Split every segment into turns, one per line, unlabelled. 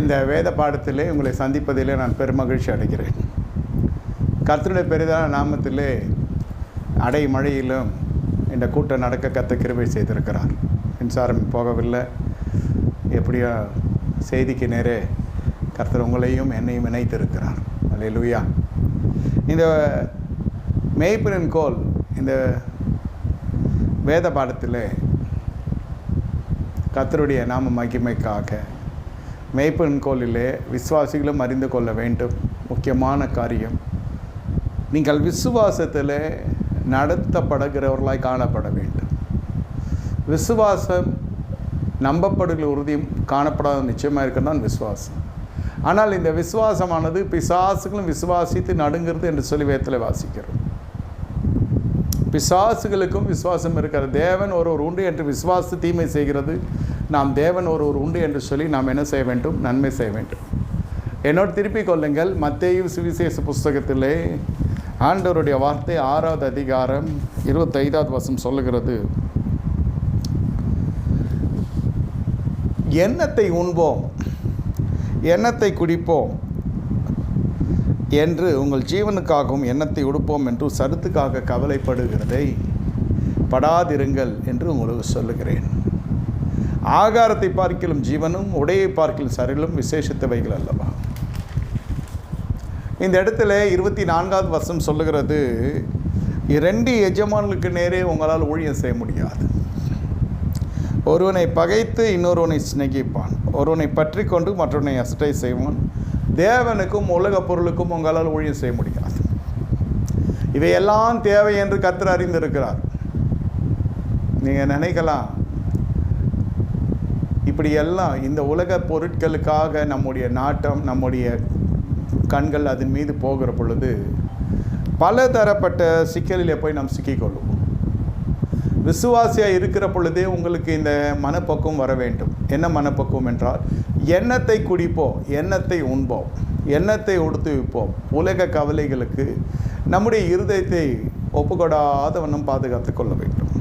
இந்த வேத பாடத்திலே உங்களை சந்திப்பதிலே நான் பெருமகிழ்ச்சி அடைகிறேன். கர்த்தருடைய பெரிதான நாமத்திலே அடைமழையிலும் இந்த கூட்டம் நடக்க கர்த்தர் கிருபை செய்திருக்கிறார். மின்சாரம் போகவில்லை. எப்படியோ செய்திக்கு நேரே கர்த்தர் உங்களையும் என்னையும் இணைத்திருக்கிறார். அல்லேலூயா. இந்த மேய்ப்பனின் கோல் இந்த வேத பாடத்திலே கர்த்தருடைய நாம மகிமைக்காக மேய்ப்பனின் கோலிலே விசுவாசிகளும் அறிந்து கொள்ள வேண்டும் முக்கியமான காரியம், நீங்கள் விசுவாசத்தில் நடத்தப்படுகிறவர்களாய் காணப்பட வேண்டும். விசுவாசம் நம்பப்படுகிற உறுதியும் காணப்படாத நிச்சயமாக இருக்கிறதான் விசுவாசம். ஆனால் இந்த விசுவாசமானது பிசாசுகளும் விசுவாசித்து நடுங்கிறது என்று சொல்லி வேதத்தில் வாசிக்கிறோம். பிசாசுகளுக்கும் விசுவாசம் இருக்கிறது. தேவன் ஒருவர் உண்டு என்று விசுவாச தீமை செய்கிறது. நாம் தேவன் ஒருவர் உண்டு என்று சொல்லி நாம் என்ன செய்ய வேண்டும்? நன்மை செய்ய வேண்டும். என்னோடு திருப்பிக் கொள்ளுங்கள். மத்தேயு சுவிசேஷ புஸ்தகத்திலே ஆண்டவருடைய வார்த்தை 6வது அதிகாரம் 25வது வசனம் சொல்லுகிறது, எண்ணத்தை உண்போம், எண்ணத்தை குடிப்போம் என்று உங்கள் ஜீவனுக்காகவும் எண்ணத்தை உடுப்போம் என்று சருத்துக்காக கவலைப்படுகிறதை படாதிருங்கள் என்று உங்களுக்கு சொல்லுகிறேன். ஆகாரத்தை பார்க்கிலும் ஜீவனும் உடையை பார்க்கிலும் சரிலும் விசேஷத்தவைகள் அல்லவா. இந்த இடத்துல 24வது வசனம் சொல்லுகிறது, 2 எஜமான்களுக்கு நேரே உங்களால் ஊழியம் செய்ய முடியாது. ஒருவனை பகைத்து இன்னொருவனை சிநேகிப்பான், ஒருவனை பற்றி கொண்டு மற்றவனை அசட்டை செய்வான். தேவனுக்கும் உலக பொருளுக்கும் உங்களால் ஊழியம் செய்ய முடியாது. இவையெல்லாம் தேவை என்று கர்த்தர் அறிந்திருக்கிறார். நீங்கள் நினைக்கலாம், இப்படியெல்லாம் இந்த உலக பொருட்களுக்காக நம்முடைய நாட்டம், நம்முடைய கண்கள் அதன் மீது போகிற பொழுது பல தரப்பட்ட சிக்கலில் போய் நாம் சிக்கிக்கொள்வோம். விசுவாசியாக இருக்கிற பொழுதே உங்களுக்கு இந்த மனப்பக்குவம் வர வேண்டும். என்ன மனப்பக்குவம் என்றால், எண்ணத்தை குடிப்போம், எண்ணத்தை உண்போம், எண்ணத்தை உடுத்து வைப்போம். உலக கவலைகளுக்கு நம்முடைய இருதயத்தை ஒப்புக்கொடாத வண்ணம் பாதுகாத்து கொள்ள வேண்டும்.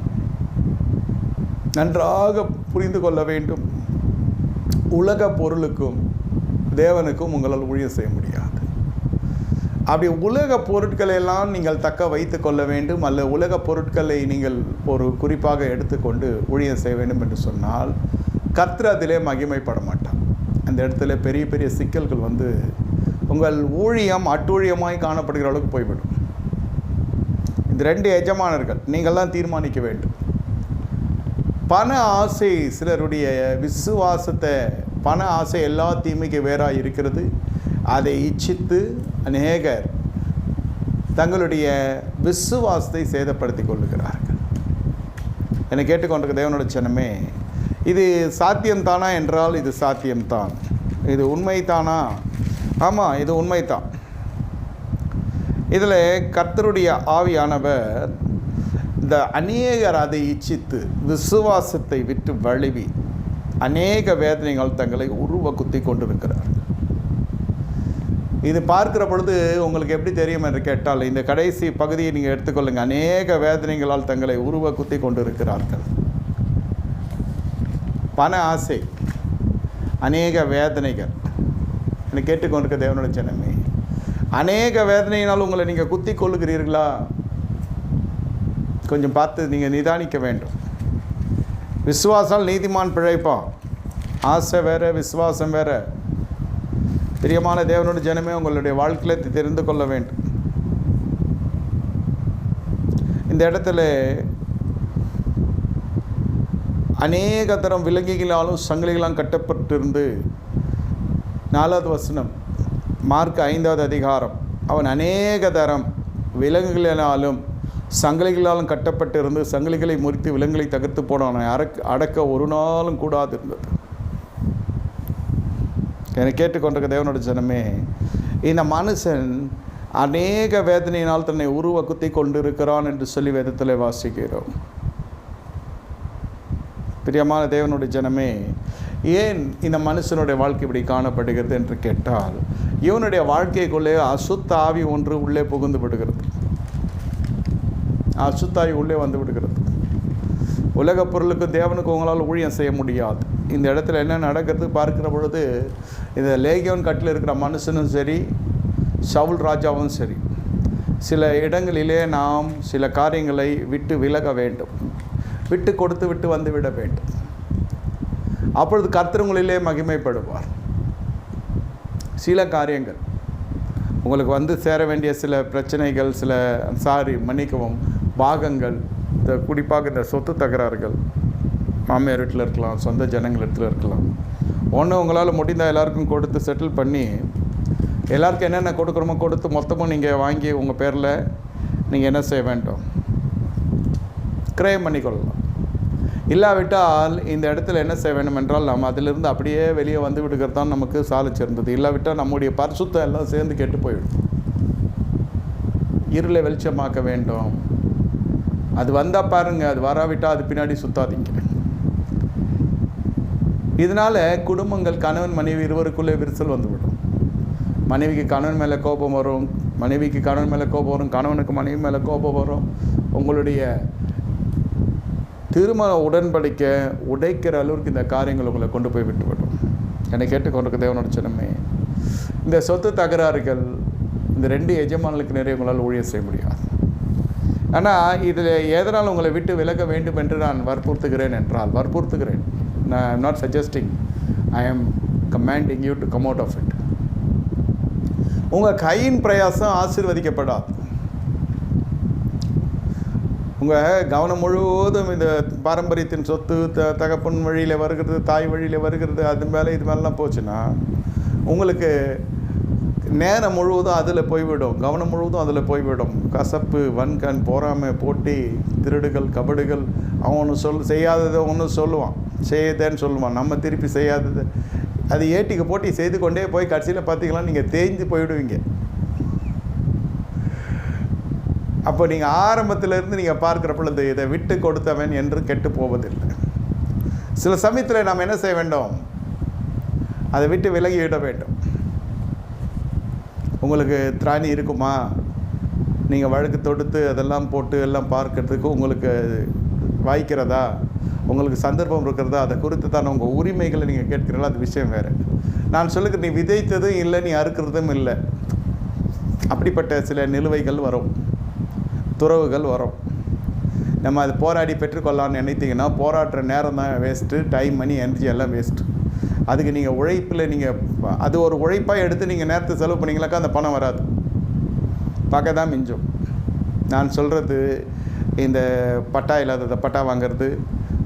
நன்றாக புரிந்து கொள்ள வேண்டும், உலக பொருளுக்கும் தேவனுக்கும் உங்களால் ஊழியம் செய்ய முடியாது. அப்படி உலக பொருட்களை எல்லாம் நீங்கள் தக்க வைத்து கொள்ள வேண்டும், அல்ல உலக பொருட்களை நீங்கள் ஒரு குறிப்பாக எடுத்துக்கொண்டு ஊழியம் செய்ய வேண்டும் என்று சொன்னால் கர்த்தர் அதிலே மகிமைப்பட மாட்டார். அந்த இடத்துல பெரிய பெரிய சிக்கல்கள் வந்து உங்கள் ஊழியம் அட்டூழியமாய் காணப்படுகிற அளவுக்கு போய்விடும். இந்த 2 எஜமானர்கள் நீங்கள் தான் தீர்மானிக்க வேண்டும். பண ஆசை சிலருடைய விசுவாசத்தை, பண ஆசை எல்லா தீமைக்கு வேறாக இருக்கிறது. அதை இச்சித்து அநேகர் தங்களுடைய விசுவாசத்தை சேதப்படுத்தி கொள்ளுகிறார்கள். என்னை கேட்டுக்கொண்டிருக்க தேவனோட ஜனமே, இது சாத்தியம்தானா என்றால் இது சாத்தியம்தான். இது உண்மைதானா? ஆமாம், இது உண்மைதான். இதில் கர்த்தருடைய ஆவியானவர் இந்த அநேகர் அதை இச்சித்து விசுவாசத்தை விட்டு வழுவி அநேக வேதனைகள் தங்களை உருவ குத்தி கொண்டிருக்கிறார்கள். இது பார்க்கிற பொழுது உங்களுக்கு எப்படி தெரியும் என்று கேட்டால், இந்த கடைசி பகுதியை நீங்கள் எடுத்துக்கொள்ளுங்கள். அநேக வேதனைகளால் தங்களை உருவ குத்தி கொண்டிருக்கிறார்கள். பண ஆசை, அநேக வேதனைகள். என்னை கேட்டுக்கொண்டிருக்க தேவனோட ஜனமே, அநேக வேதனையினால் உங்களை நீங்கள் குத்தி கொள்ளுகிறீர்களா? கொஞ்சம் பார்த்து நீங்கள் நிதானிக்க வேண்டும். விசுவாசால் நீதிமான் பிழைப்பான். ஆசை வேறு, விசுவாசம் வேறு. பிரியமான தேவனோட ஜனமே, உங்களுடைய வாழ்க்கையில் தெரிந்து கொள்ள வேண்டும். இந்த இடத்துல அநேக தரம் விலங்குகளாலும் சங்கிலிகளாலும் கட்டப்பட்டிருந்து 4வது வசனம் மார்க் 5வது அதிகாரம், அவன் அநேக தரம் விலங்குகளினாலும் சங்கிலிகளாலும் கட்டப்பட்டிருந்து சங்கிலிகளை முறித்து விலங்குகளை தகர்த்து போனவனை அடக்க ஒரு நாளும் கூடாது இருந்தது. என்னை கேட்டுக்கொண்டிருக்க தேவனோட ஜனமே, இந்த மனுஷன் அநேக வேதனையினால் தன்னை உருவ குத்தி கொண்டிருக்கிறான் என்று சொல்லி வேதத்தில் வாசிக்கிறோம். பிரியமான தேவனுடைய ஜனமே, ஏன் இந்த மனுஷனுடைய வாழ்க்கை இப்படி காணப்படுகிறது என்று கேட்டால், இவனுடைய வாழ்க்கைக்குள்ளே அசுத்த ஆவி ஒன்று உள்ளே புகுந்து விடுகிறது. அசுத்தாய் உள்ளே வந்து விடுகிறது. உலக பொருளுக்கு தேவனுக்கு உங்களால் ஊழியம் செய்ய முடியாது. இந்த இடத்துல என்ன நடக்கிறது பார்க்குற பொழுது, இந்த லேகியோன் கட்டில் இருக்கிற மனுஷனும் சரி, சவுல் ராஜாவும் சரி, சில இடங்களிலே நாம் சில காரியங்களை விட்டு விலக வேண்டும், விட்டு கொடுத்து விட்டு வந்து விட வேண்டும். அப்பொழுது கர்த்தர் உங்களிலே மகிமைப்படுவார். சில காரியங்கள் உங்களுக்கு வந்து சேர வேண்டிய சில பிரச்சனைகள், சில மன்னிக்கவும் பாகங்கள், இந்த குறிப்பாக இந்த சொத்து தகராறுகள் மாமியார் வீட்டில் இருக்கலாம், சொந்த ஜனங்கள் இடத்துல இருக்கலாம். ஒன்று உங்களால் முடிந்தால் எல்லாருக்கும் கொடுத்து செட்டில் பண்ணி எல்லாருக்கும் என்னென்ன கொடுக்குறோமோ கொடுத்து மொத்தமும் நீங்கள் வாங்கி உங்கள் பேரில் நீங்கள் என்ன செய்ய வேண்டும், கிரயம் பண்ணிக்கொள்ளலாம். இல்லாவிட்டால் இந்த இடத்துல என்ன செய்ய வேண்டும் என்றால், நாம் அதிலிருந்து அப்படியே வெளியே வந்து விடுகிறது தான் நமக்கு சாலிச்சிருந்தது. இல்லாவிட்டால் நம்முடைய பரிசுத்தம் எல்லாம் சேர்ந்து கெட்டு போயிடும். இருளை வெளிச்சமாக்க வேண்டும். அது வந்தால் பாருங்கள், அது வராவிட்டால் அது பின்னாடி சுத்தாதீங்க. இதனால் குடும்பங்கள், கணவன் மனைவி இருவருக்குள்ளே விரிசல் வந்துவிடும். மனைவிக்கு கணவன் மேலே கோபம் வரும், மனைவிக்கு கணவன் மேலே கோபம் வரும், கணவனுக்கு மனைவி மேலே கோபம் வரும். உங்களுடைய திருமண உடன்படிக்கை உடைக்கிற அளவுக்கு இந்த காரியங்கள் உங்களை கொண்டு போய் விட்டுவிடும். என்னை கேட்டுக்கொண்டிருக்க தேவனோட ஜனமே, இந்த சொத்து தகராறுகள், இந்த 2 எஜமானர்களுக்கு நிறைய உங்களால் ஊழியம் செய்ய முடியாது. ஆனால் இதில் எதனால் உங்களை விட்டு விலக வேண்டும் என்று நான் வற்புறுத்துகிறேன் என்றால், நான் I'm not suggesting, I am commanding you to come out of it. உங்கள் கையின் பிரயாசம் ஆசீர்வதிக்கப்படாது. உங்கள் கவனம் முழுவதும் இந்த பாரம்பரியத்தின் சொத்து, தகப்பன் வழியில் வருகிறது, தாய் வழியில் வருகிறது, அது மேலே இது மேலாம் போச்சுன்னா உங்களுக்கு நேரம் முழுவதும் அதில் போய்விடும், கவனம் முழுவதும் அதில் போய்விடும். கசப்பு, வன்கண், பொறாமை, போட்டி, திருடுகள், கபடுகள். அவன் ஒன்று செய்யாததை ஒன்று சொல்லுவான், செய்யதேன்னு சொல்லுவான். நம்ம திருப்பி செய்யாதது அது ஏட்டிக்கு போட்டி செய்து கொண்டே போய் கடைசியில் பார்த்தீங்கன்னா நீங்கள் தேய்ந்து போய்விடுவீங்க. அப்போ நீங்கள் ஆரம்பத்திலேருந்து நீங்கள் பார்க்குற பொழுது இதை விட்டு கொடுத்தவன் என்று கெட்டு போவதில்லை. சில சமயத்தில் நாம் என்ன செய்ய வேண்டும், அதை விட்டு விலகிவிட வேண்டும். உங்களுக்கு திராணி இருக்குமா, நீங்கள் வழக்கு தொடுத்து அதெல்லாம் போட்டு எல்லாம் பார்க்கறதுக்கு உங்களுக்கு வாய்க்கிறதா, உங்களுக்கு சந்தர்ப்பம் இருக்கிறதா, அதை குறித்து தான் உங்கள் உரிமைகளை நீங்கள் கேட்கிறீங்களா, அது விஷயம் வேறு. நான் சொல்லுங்க, நீ விதைத்ததும் இல்லை, நீ அறுக்கிறதும் இல்லை. அப்படிப்பட்ட சில நிலுவைகள் வரும், துறவுகள் வரும். நம்ம அது போராடி பெற்றுக்கொள்ளலான்னு நினைத்தீங்கன்னா போராடுற நேரம் தான் வேஸ்ட்டு, டைம், மணி, எனர்ஜி எல்லாம் வேஸ்ட்டு. அதுக்கு நீங்கள் உழைப்பில் அது ஒரு உழைப்பாக எடுத்து நீங்கள் நேரத்தை செலவு பண்ணிங்களாக்கா அந்த பணம் வராது, பார்க்க தான் மிஞ்சும். நான் சொல்கிறது, இந்த பட்டா இல்லாததை பட்டா வாங்கிறது,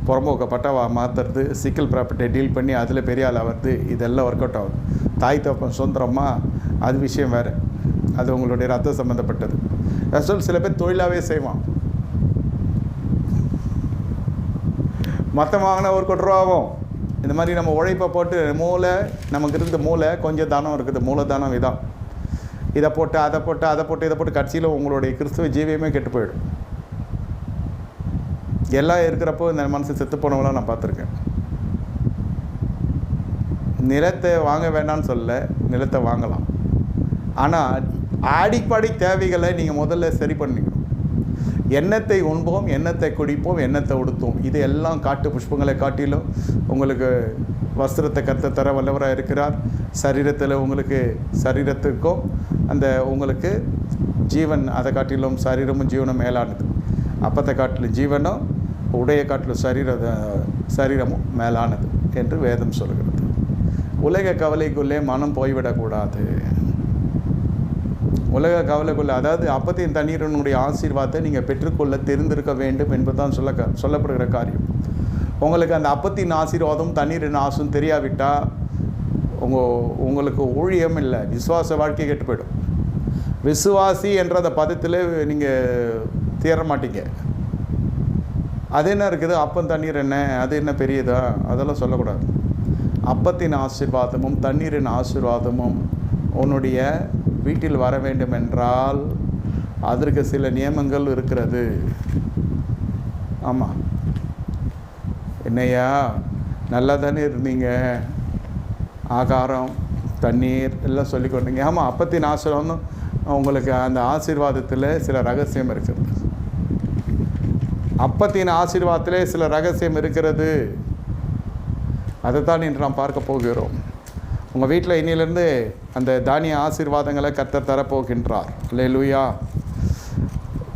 புறம்போக்க பட்டாவை மாற்றுறது, சிக்கல் ப்ராப்பர்ட்டியை டீல் பண்ணி அதில் பெரிய ஆள் ஆகிறது, இதெல்லாம் ஒர்க் அவுட் ஆகும். தாய் தப்பம் சுதந்திரமாக அது விஷயம் வேறு, அது உங்களுடைய ரத்தம் சம்மந்தப்பட்டது. சில பேர் தொழிலாகவே செய்வான். மற்ற வாங்கினா ஒரு ₹1 ஆகும். இந்த மாதிரி நம்ம உழைப்பை போட்டு நமக்கு இருந்த மூளை கொஞ்சம் தானம் இருக்குது, மூலதானம் இதான். இதை போட்டு அதை போட்டு கடைசியில் உங்களுடைய கிறிஸ்துவ ஜீவியமே கெட்டு போயிடும். எல்லாம் இருக்கிறப்போ இந்த மனசு செத்து போனவங்களாம் நான் பார்த்துருக்கேன். நிலத்தை வாங்க வேண்டாம்னு சொல்ல, நிலத்தை வாங்கலாம். ஆனால் அடிப்படை தேவைகளை நீங்கள் முதல்ல சரி பண்ணிக்கணும். எண்ணத்தை உண்போம், எண்ணத்தை குடிப்போம், எண்ணத்தை உடுத்துவோம். இது எல்லாம் காட்டு புஷ்பங்களை காட்டிலும் உங்களுக்கு வஸ்திரத்தை கர்த்தர் தர வல்லவராக இருக்கிறார். சரீரத்துக்கும் அந்த உங்களுக்கு ஜீவன், அதை காட்டிலும் சரீரமும் ஜீவனும் மேலானது. அப்பத்தை காட்டிலும் ஜீவனும், உடைய காட்டிலும் சரீரமும் மேலானது என்று வேதம் சொல்கிறது. உலக கவலைக்குள்ளே மனம் போய்விடக்கூடாது. உலக கவலைக்குள்ளே, அதாவது அப்பத்தின் தண்ணீரனுடைய ஆசீர்வாதத்தை நீங்கள் பெற்றுக்கொள்ள தெரிந்திருக்க வேண்டும் என்பதுதான் சொல்லப்படுகிற காரியம். உங்களுக்கு அந்த அப்பத்தின் ஆசீர்வாதம், தண்ணீரின் ஆசும் தெரியாவிட்டால் உங்களுக்கு ஊழியம் இல்லை, விசுவாச வாழ்க்கை கெட்டு போயிடும். விசுவாசி என்ற அந்த பதத்தில் நீங்கள் தேர மாட்டீங்க. அது என்ன இருக்குது, அப்பம் தண்ணீர் என்ன, அது என்ன பெரியதா, அதெல்லாம் சொல்லக்கூடாது. அப்பத்தின் ஆசீர்வாதமும் தண்ணீரின் ஆசீர்வாதமும் உன்னுடைய வீட்டில் வர வேண்டும் என்றால் அதற்கு சில நியமங்கள் இருக்கிறது. ஆமாம், என்னையா நல்லா தானே இருந்தீங்க, ஆகாரம் தண்ணீர் எல்லாம் சொல்லி கொண்டீங்க. ஆமாம், அப்பத்தின் ஆசீர்வாதம் உங்களுக்கு, அந்த ஆசீர்வாதத்தில் சில ரகசியம் இருக்கிறது. அப்பத்தின் ஆசீர்வாதத்திலே சில ரகசியம் இருக்கிறது. அதை தான் இன்று நாம் பார்க்க போகிறோம். உங்கள் வீட்டில் இன்னிலிருந்து அந்த தானிய ஆசீர்வாதங்களை கர்த்தர் தரப்போகின்றார். அல்லேலூயா.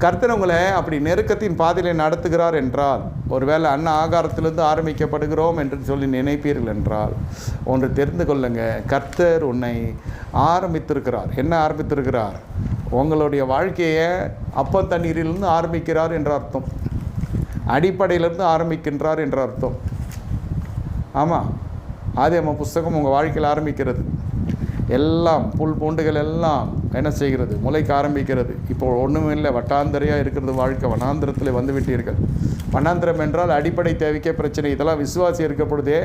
கர்த்தர் உங்களை அப்படி நெருக்கத்தின் பாதையிலே நடத்துகிறார் என்றால், ஒருவேளை அன்ன ஆகாரத்திலிருந்து ஆரம்பிக்கப்படுகிறோம் என்று சொல்லி நினைப்பீர்கள் என்றால், ஒன்று தெரிந்து கொள்ளுங்க, கர்த்தர் உன்னை ஆரம்பித்திருக்கிறார். என்ன ஆரம்பித்திருக்கிறார்? உங்களுடைய வாழ்க்கையை அப்பம் தண்ணீரிலிருந்து ஆரம்பிக்கிறார் என்ற அர்த்தம். அடிப்படையிலிருந்து ஆரம்பிக்கின்றார் என்ற அர்த்தம். ஆமாம், ஆதியாகம புஸ்தகம் உங்கள் வாழ்க்கையில் ஆரம்பிக்கிறது. எல்லாம் புல் பூண்டுகள் எல்லாம் என்ன செய்கிறது? முளைக்க ஆரம்பிக்கிறது. இப்போ ஒன்றும் இல்லை, வட்டாந்தரையாக இருக்கிறது வாழ்க்கை. வனாந்திரத்தில் வந்து விட்டீர்கள். வனாந்திரம் என்றால் அடிப்படை தேவைக்கே பிரச்சனை. இதெல்லாம் விசுவாசி இருக்க பொழுதே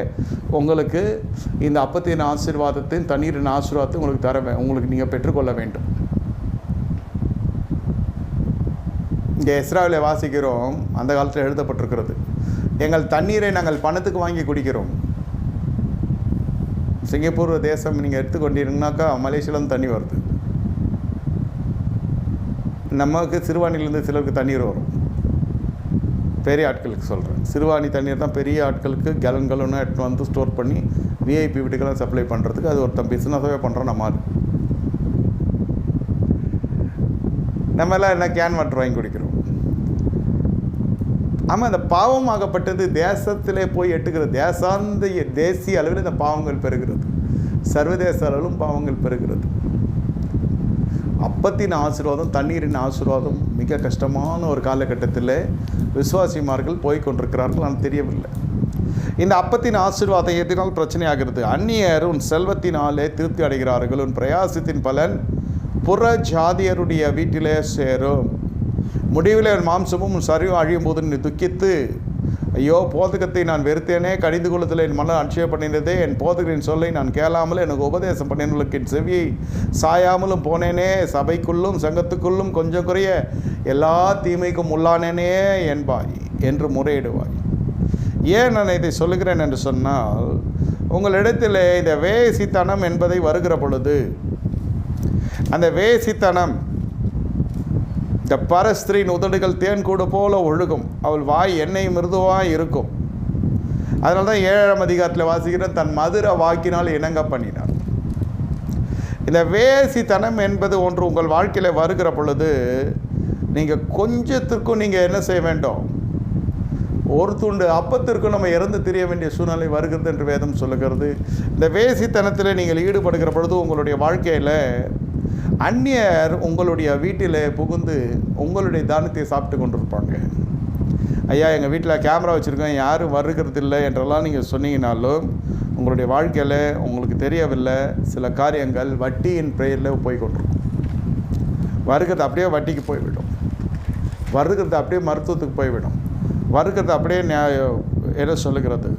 உங்களுக்கு இந்த அப்பத்தின் ஆசீர்வாதத்தின் தண்ணீரின் ஆசீர்வாதத்தை உங்களுக்கு நீங்கள் பெற்றுக்கொள்ள வேண்டும். இங்கே எஸ்ராவிலே வாசிக்கிறோம், அந்த காலத்தில் எழுதப்பட்டிருக்கிறது, எங்கள் தண்ணீரை நாங்கள் பணத்துக்கு வாங்கி குடிக்கிறோம். சிங்கப்பூர் தேசம் நீங்கள் எடுத்துக்கொண்டீங்கன்னாக்கா மலேசியாவிலேருந்து தண்ணி வருது. நமக்கு சிறுவாணிலேருந்து சிலருக்கு தண்ணீர் வரும். பெரிய ஆட்களுக்கு சொல்கிறேன், சிறுவாணி தண்ணீர் தான் பெரிய ஆட்களுக்கு கேலன்களும் எடுத்து வந்து ஸ்டோர் பண்ணி விஐபி வீட்டுக்கெல்லாம் சப்ளை பண்ணுறதுக்கு அது ஒருத்தன் பிஸ்னஸாகவே பண்ணுறோம். நம்ம எல்லாம் என்ன கேன் வாட்டர் வாங்கி குடிக்கிறோம். ஆமாம், இந்த பாவமாகப்பட்டது தேசத்திலே போய் எட்டுகிறது. தேசிய அளவில் இந்த பாவங்கள் பெறுகிறது, சர்வதேச அளவிலும் பாவங்கள் பெறுகிறது. அப்பத்தின் ஆசீர்வாதம் தண்ணீரின் ஆசீர்வாதம் மிக கஷ்டமான ஒரு காலகட்டத்தில் விசுவாசிமார்கள் போய்கொண்டிருக்கிறார்கள். ஆனால் தெரியவில்லை. இந்த அப்பத்தின் ஆசீர்வாதம் எதனால் பிரச்சனை ஆகிறது? அந்நியர் உன் செல்வத்தினாலே திருப்தி அடைகிறார்கள், உன் பிரயாசத்தின் பலன் புற ஜாதியருடைய வீட்டிலே சேரும். முடிவில் என் மாம்சமும் சரிவும் அழியும் போது நீ துக்கித்து, ஐயோ போதகத்தை நான் வெறுத்தேனே, கடிந்து கொள்ளுதல் என் மனம் அட்சய பண்ணினதே, என் போதகரின் சொல்லை நான் கேளாமல் எனக்கு உபதேசம் பண்ணினவர்களுக்கு என் செவியை சாயாமலும் போனேனே, சபைக்குள்ளும் சங்கத்துக்குள்ளும் கொஞ்சம் குறைய எல்லா தீமைக்கும் உள்ளானேனே என்பாய் என்று முறையிடுவாய். ஏன் நான் இதை சொல்லுகிறேன் என்று சொன்னால், உங்களிடத்தில் இந்த வேசித்தனம் என்பதை வருகிற பொழுது, அந்த வேசித்தனம், இந்த பரஸ்திரியின் உதடுகள் தேன் கூடு போல ஒழுகும், அவள் வாய் எண்ணெய் மிருதுவாய் இருக்கும். அதனால தான் 7ஆம் அதிகாரத்தில் வாசிக்கிற தன் மதுர வாக்கினால் இணங்க பண்ணினார். இந்த வேசித்தனம் என்பது ஒன்று உங்கள் வாழ்க்கையில் வருகிற பொழுது, நீங்கள் கொஞ்சத்திற்கும் நீங்கள் என்ன செய்ய வேண்டும்? ஒரு துண்டு அப்பத்திற்கும் நம்ம இறந்து தெரிய வேண்டிய சூழ்நிலை வருகிறது என்று வேதம் சொல்லுகிறது. இந்த வேசித்தனத்தில் நீங்கள் ஈடுபடுகிற பொழுது உங்களுடைய வாழ்க்கையில் அந்நியர் உங்களுடைய வீட்டில் புகுந்து உங்களுடைய தானத்தை சாப்பிட்டு கொண்டிருப்பாங்க. ஐயா, எங்கள் வீட்டில் கேமரா வச்சுருக்கோம், யாரும் வருகிறது இல்லை என்றெல்லாம் நீங்கள் சொன்னீங்கனாலும் உங்களுடைய வாழ்க்கையில் உங்களுக்கு தெரியவில்லை, சில காரியங்கள் வட்டியின் பெயரில் போய் கொண்டிருக்கும். வருகிறது அப்படியே வட்டிக்கு போய்விடும், வருகிறது அப்படியே மருத்துவத்துக்கு போய்விடும், வருகிறது அப்படியே என்ன சொல்லுகிறது,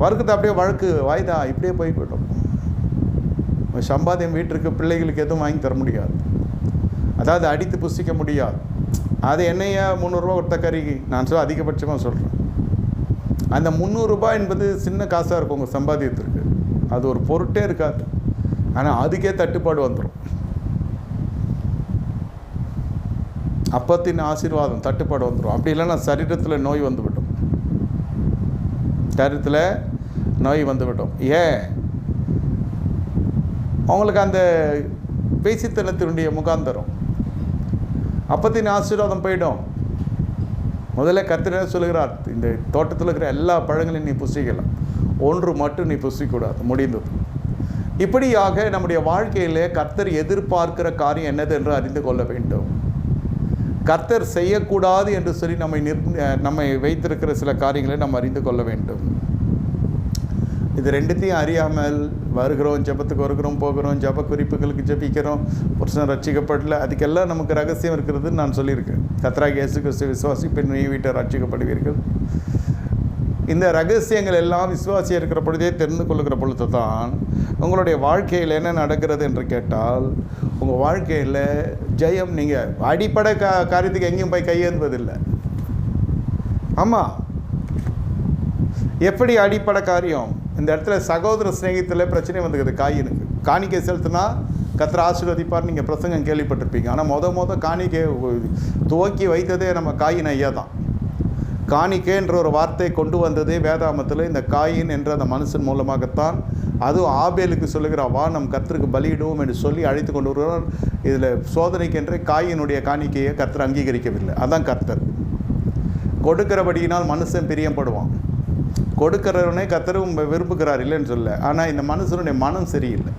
வருகிறது அப்படியே வழக்கு வாய்தா இப்படியே போய்விடும். சம்பாத்தியம் வீட்டிற்கு பிள்ளைகளுக்கு எதுவும் வாங்கி தர முடியாது, அதாவது அடித்து புசிக்க முடியாது. அது என்னையா 300 ரூபா கொடுத்த கறிக்கு நான் அதிகபட்சமாக சொல்கிறேன். அந்த 300 ரூபாய் என்பது சின்ன காசாக இருக்கும் உங்கள் சம்பாத்தியத்திற்கு, அது ஒரு பொருட்டே இருக்காது. ஆனால் அதுக்கே தட்டுப்பாடு வந்துடும். அப்பத்தின் ஆசீர்வாதம் தட்டுப்பாடு வந்துடும். அப்படி இல்லைன்னா சரீரத்தில் நோய் வந்துவிடும், சரீரத்தில் நோய் வந்துவிடும். ஏன்? அவங்களுக்கு அந்த பேசித்தனத்தினுடைய முகாந்தரம், அப்பத்தின் ஆசீர்வாதம் போயிடும். முதல்ல கர்த்தர் சொல்லுகிறார், இந்த தோட்டத்தில் இருக்கிற எல்லா பழங்களையும் நீ புசிக்கலாம், ஒன்று மட்டும் நீ புசிக்கூடாது, முடிந்தது. இப்படியாக நம்முடைய வாழ்க்கையிலே கர்த்தர் எதிர்பார்க்கிற காரியம் என்னது என்று அறிந்து கொள்ள வேண்டும். கர்த்தர் செய்யக்கூடாது என்று சொல்லி நம்மை வைத்திருக்கிற சில காரியங்களை நாம் அறிந்து கொள்ள வேண்டும். இது ரெண்டுத்தையும் அறியாமல் வருகிறோம், ஜெபத்துக்கு வருகிறோம், போகிறோம், ஜெப குறிப்புகளுக்கு ஜெபிக்கிறோம், புருஷன் ரட்சிக்கப்படல, அதுக்கெல்லாம் நமக்கு ரகசியம் இருக்கிறதுன்னு நான் சொல்லியிருக்கேன். கர்த்தராகிய இயேசு கிறிஸ்துவை விசுவாசிப்பின் நீ வீட்டை ரட்சிக்கப்படுவீர்கள். இந்த ரகசியங்கள் எல்லாம் விசுவாசியாக இருக்கிற பொழுதே தெரிந்து கொள்ளுகிற பொழுது தான் உங்களுடைய வாழ்க்கையில் என்ன நடக்கிறது என்று கேட்டால், உங்கள் வாழ்க்கையில் ஜெயம். நீங்கள் அடிப்படை காரியத்துக்கு எங்கேயும் போய் கையேந்துவதில்லை. ஆமாம், எப்படி அடிப்படை காரியம்? இந்த இடத்துல சகோதர சிநேகத்தில் பிரச்சனை வந்துக்குது. காயினுக்கு காணிக்கை செலுத்தினா கர்த்தர் ஆசீர்வதிப்பார், நீங்கள் பிரசங்கம் கேள்விப்பட்டிருப்பீங்க. ஆனால் காணிக்கை துவக்கி வைத்ததே நம்ம காயின் ஐயா தான். காணிக்கைன்ற ஒரு வார்த்தை கொண்டு வந்ததே வேதாமத்தில் இந்த காயின் என்ற அந்த மனுஷன் மூலமாகத்தான். அதுவும் ஆபேலுக்கு சொல்லுகிற வா நம் கர்த்தருக்கு பலியிடுவோம் என்று சொல்லி அழைத்து கொண்டு வருவார். இதில் சோதனைக்கென்றே காயினுடைய காணிக்கையை கர்த்தர் அங்கீகரிக்கவில்லை. அதான் கர்த்தர் கொடுக்கிறபடியினால் மனுஷன் பிரியப்படுவான். கொடுக்கிறவனே கர்த்தரும் விரும்புகிறார் இல்லைன்னு சொல்ல. ஆனால் இந்த மனுஷனுடைய மனம் சரியில்லை,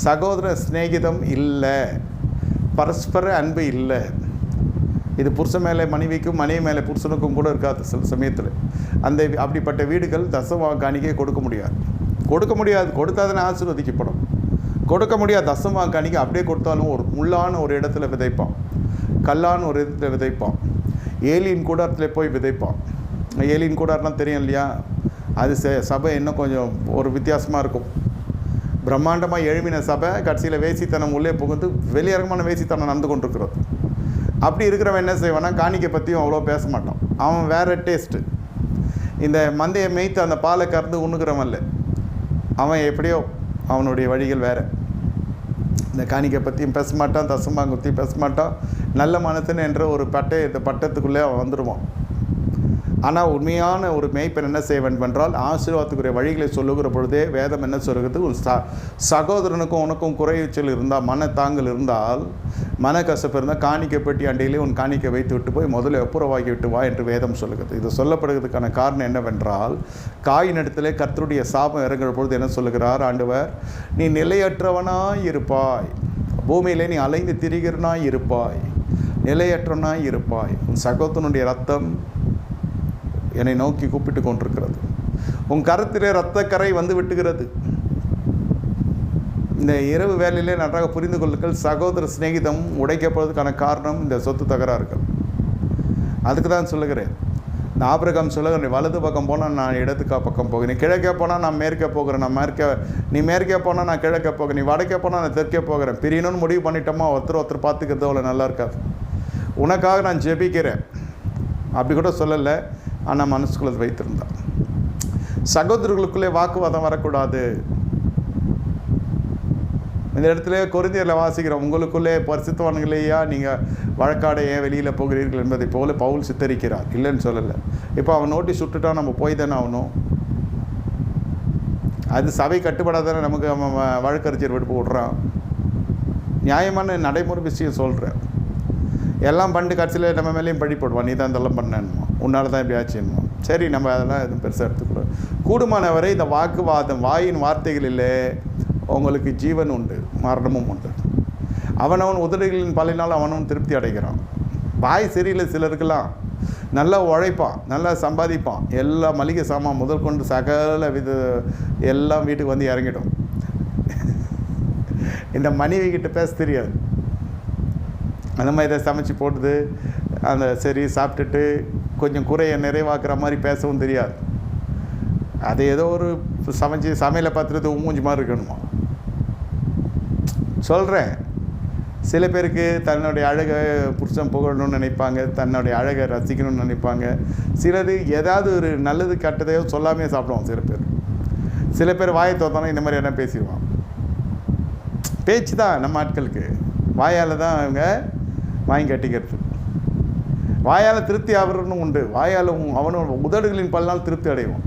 சகோதர சிநேகிதம் இல்லை, பரஸ்பர அன்பு இல்லை. இது புருஷன் மேலே மனைவிக்கும், மனைவி மேலே புருஷனுக்கும் கூட இருக்காது சில சமயத்தில். அப்படிப்பட்ட வீடுகள் தசம காணிக்கை கொடுக்க முடியாது. கொடுத்தாதானே ஆசீர்வதிக்கப்படும். கொடுக்க முடியாது. தசம காணிக்கை அப்படியே கொடுத்தாலும் ஒரு முள்ளான ஒரு இடத்துல விதைப்பான், கல்லான ஒரு இடத்துல விதைப்பான், ஏலியின் கூடாரத்தில் போய் விதைப்பான். ஏலியின் கூடாரம்லாம் தெரியும் இல்லையா? அது சபை இன்னும் கொஞ்சம் ஒரு வித்தியாசமாக இருக்கும். பிரம்மாண்டமாக எழுமின சபை கடைசியில் வேசித்தனம் உள்ளே புகுந்து வெளியரங்கமான வேசித்தனம் நடந்து கொண்டிருக்கிறது. அப்படி இருக்கிறவன் என்ன செய்வானா, காணிக்கை பற்றியும் அவ்வளோ பேச மாட்டான். அவன் வேறு டேஸ்ட்டு. இந்த மந்தையை மேய்த்து அந்த பாலை கறந்து உண்ணுக்கிறவன் இல்லை, அவன் எப்படியோ அவனுடைய வழிகள் வேறு. இந்த காணிக்கை பற்றியும் பேச மாட்டான், தசமாங்குத்தியும் பேச மாட்டான். நல்ல மனசன் என்ற ஒரு இந்த பட்டத்துக்குள்ளே அவன் வந்துடுவான். ஆனால் உண்மையான ஒரு மேய்ப்பன் என்ன செய்ய வேண்டும் என்றால், ஆசீர்வாதத்துக்குரிய வழிகளை சொல்லுகிற பொழுதே வேதம் என்ன சொல்கிறது, ஒரு சகோதரனுக்கும் உனக்கும் குறைச்சல் இருந்தால், மனத்தாங்கல் இருந்தால், மனக்கசப்பு இருந்தால், காணிக்கை பெட்டி அண்டையிலே உன் காணிக்கை வைத்து விட்டு போய் முதல்ல ஒப்புரவாக்கி விட்டு வா என்று வேதம் சொல்லுகிறது. இது சொல்லப்படுகிறதுக்கான காரணம் என்னவென்றால், காயின் இடத்திலே கர்த்தருடைய சாபம் இறங்குற பொழுது என்ன சொல்லுகிறார் ஆண்டவர், நீ நிலையற்றவனாய் இருப்பாய், பூமியிலே நீ அலைந்து திரிகிறனாய் இருப்பாய், நிலையற்றவனாய் இருப்பாய், உன் சகோதரனுடைய ரத்தம் என்னை நோக்கி கூப்பிட்டு கொண்டிருக்கிறது, உன் கரத்திலே இரத்தக்கரை வந்து விட்டுகிறது. இந்த இரவு வேலையிலே நன்றாக புரிந்து கொள்ளுங்கள். சகோதர சிநேகிதம் உடைக்கப்படுவதற்கான காரணம் இந்த சொத்து தகராறுகள். அதுக்கு தான் சொல்லுகிறேன். இந்த ஆபிரகாம் சொல்லுகிறேன், வலது பக்கம் போனால் நான் இடத்துக்கா பக்கம் போகிறேன், நீ கிழக்கே போனால் நான் மேற்கே போகிறேன், நீ மேற்கே போனால் நான் கிழக்கே போகிறேன், நீ வடக்கே போனால் நான் தெற்கே போகிறேன். பிரியணும்னு முடிவு பண்ணிட்டோமா, ஒருத்தர் பார்த்துக்கிறது அவ்வளோ நல்லா இருக்காது. உனக்காக நான் ஜெபிக்கிறேன் அப்படி கூட சொல்லலை, ஆனால் மனசுக்குள்ளே வைத்திருந்தான். சகோதரர்களுக்குள்ளே வாக்குவாதம் வரக்கூடாது. இந்த இடத்துல கொரிந்தியரில் வாசிக்கிறோம், உங்களுக்குள்ளே பரிசுத்தவான்களையா நீங்கள் வழக்காட ஏன் வெளியில் போகிறீர்கள் என்பதை போல பவுல் சித்தரிக்கிறார். இல்லைன்னு சொல்லலை. இப்போ அவன் நோட்டீஸ் விட்டுட்டான், நம்ம போய் தானே ஆகணும். அது சபை கட்டுப்படாதானே நமக்கு அவன் வழக்கறிஞர் விட்டு விடுறான். நியாயமான நடைமுறை விஷயம் சொல்கிறேன். எல்லாம் பண்ணிட்டு கடைசியில் நம்ம மேலேயும் பழி போடுவான், நீ தான் இதெல்லாம் பண்ணணுமா, உன்னால் தான் இப்படி ஆச்சுன்னுமா. சரி, நம்ம அதெல்லாம் எதுவும் பெருசாக எடுத்துக்கூடாது. கூடுமானவரை இந்த வாக்குவாதம், வாயின் வார்த்தைகளில் உங்களுக்கு ஜீவன் உண்டு, மரணமும் உண்டு. அவனவன் உதடுகளின் பலினால் அவனும் திருப்தி அடைகிறான். வாய் சரியில்லை சிலருக்கெல்லாம், நல்லா உழைப்பான், நல்லா சம்பாதிப்பான், எல்லா மளிகை சாமான் முதல் கொண்டு சகல எல்லாம் வீட்டுக்கு வந்து இறங்கிடும். இந்த மனைவி கிட்ட பேச தெரியாது. அந்த மாதிரி இதை சமைச்சு போட்டுது, அந்த சரி சாப்பிட்டுட்டு கொஞ்சம் குறையை நிறைவாக்குற மாதிரி பேசவும் தெரியாது. அது ஏதோ ஒரு சமையலை பார்த்துட்டு மூஞ்சி மாதிரி இருக்கணுமா. சொல்கிறேன், சில பேருக்கு தன்னுடைய அழகை புருஷன் புகழணும்னு நினைப்பாங்க, தன்னுடைய அழகை ரசிக்கணும்னு நினைப்பாங்க. சிலது ஏதாவது ஒரு நல்லது கெட்டதையோ சொல்லாமே சாப்பிடுவான். சில பேர் வாயை தோத்தானோ இந்த மாதிரி என்ன பேசிடுவான். பேச்சு தான் நம்ம ஆட்களுக்கு, வாயால் தான் அவங்க வாங்கி கட்டிக்கிறது. வாயால் திருப்தி ஆகிறன்னு உண்டு, வாயால் அவனோட உதடுகளின் பல்னால் திருப்தி அடைவான்.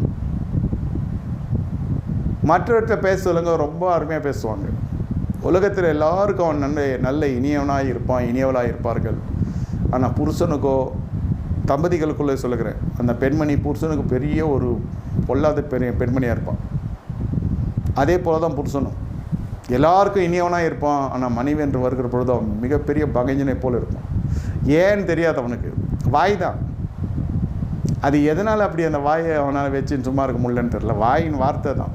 மற்றவற்றை பேச சொல்லுங்க, ரொம்ப அருமையாக பேசுவாங்க. உலகத்தில் எல்லாருக்கும் அவன் நல்ல இனியவனாக இருப்பான், இனியவளாக இருப்பார்கள். ஆனால் புருஷனுக்கோ, தம்பதிகளுக்குள்ளே சொல்லுகிறேன், அந்த பெண்மணி புருஷனுக்கு பெரிய ஒரு பொல்லாத பெண்மணியாக இருப்பான். அதே போல் தான் புருஷனும் எல்லாருக்கும் இனியவனாக இருப்பான். ஆனால் மனைவி என்று வருகிற பொழுது அவன் மிகப்பெரிய பகைஞ்சனை போல் இருப்பான். ஏன்னு தெரியாது அவனுக்கு, வாய் தான். அது எதனால் அப்படி அந்த வாயை அவனால் வச்சுன்னு சும்மா இருக்க முடியலன்னு தெரியல. வாயின் வார்த்தை தான்.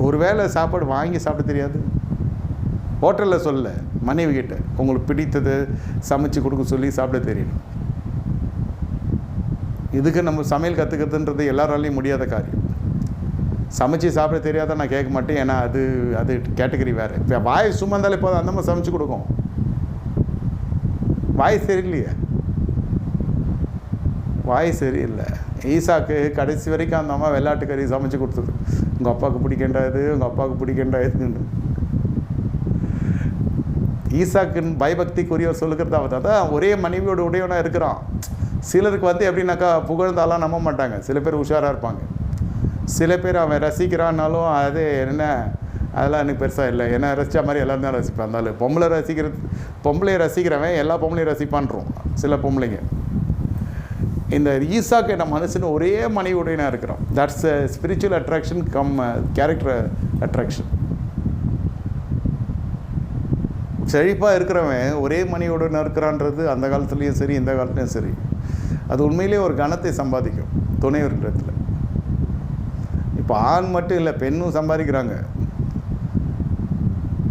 ஒருவேளை சாப்பாடு வாங்கி சாப்பிட தெரியாது, ஹோட்டலில் சொல்ல மனைவி கிட்ட உங்களுக்கு பிடித்தது சமைச்சு கொடுக்க சொல்லி சாப்பிட தெரியணும். இதுக்கு நம்ம சமையல் கற்றுக்கிறதுன்றது எல்லாராலையும் முடியாத காரியம். சமைச்சு சாப்பிட தெரியாத நான் கேட்க மாட்டேன், ஏன்னா அது கேட்டகரி வேறு. இப்போ வாய் சும்மா இருந்தாலே போதும், அந்த மாதிரி சமைச்சு கொடுக்கும். வாய் சரியில்லையே, வாய் சரியில்லை. ஈசாக்கு கடைசி வரைக்கும் அந்த அம்மா வெள்ளாட்டு கறி சமைச்சு கொடுத்தது. உங்கள் அப்பாவுக்கு பிடிக்கின்றாது, உங்கள் அப்பாவுக்கு பிடிக்கின்றாதுன்னு. ஈசாக்குன்னு பயபக்திக்குரியவர் சொல்லுகிறதாவது அதான் ஒரே மனைவியோட உடையவனாக இருக்கிறான். சிலருக்கு வந்து எப்படின்னாக்கா புகழ்ந்தாலாம் நம்ப மாட்டாங்க. சில பேர் உஷாராக இருப்பாங்க. சில பேர் அவன் ரசிக்கிறான்னாலும் அது என்ன அதெல்லாம் எனக்கு பெருசாக இல்லை, ஏன்னா ரசித்த மாதிரி எல்லோரும் தான் ரசிப்பேன். இருந்தாலும் பொம்பளையை ரசிக்கிறவன் எல்லா பொம்பளையும் ரசிப்பான்றோம் சில பொம்பளைங்க. இந்த ஈசாக்கு என்ன மனுஷன் ஒரே மனைவியுடையனாக இருக்கிறான். That's spiritual attraction come character attraction. செழிப்பாக இருக்கிறவன் ஒரே மனைவியுடன் இருக்கிறான்றது அந்த காலத்துலேயும் சரி இந்த காலத்துலேயும் சரி அது உண்மையிலே ஒரு கணத்தை சம்பாதிக்கும் துணைவர்களிடத்தில். இப்போ ஆண் மட்டும் இல்லை, பெண்ணும் சம்பாதிக்கிறாங்க.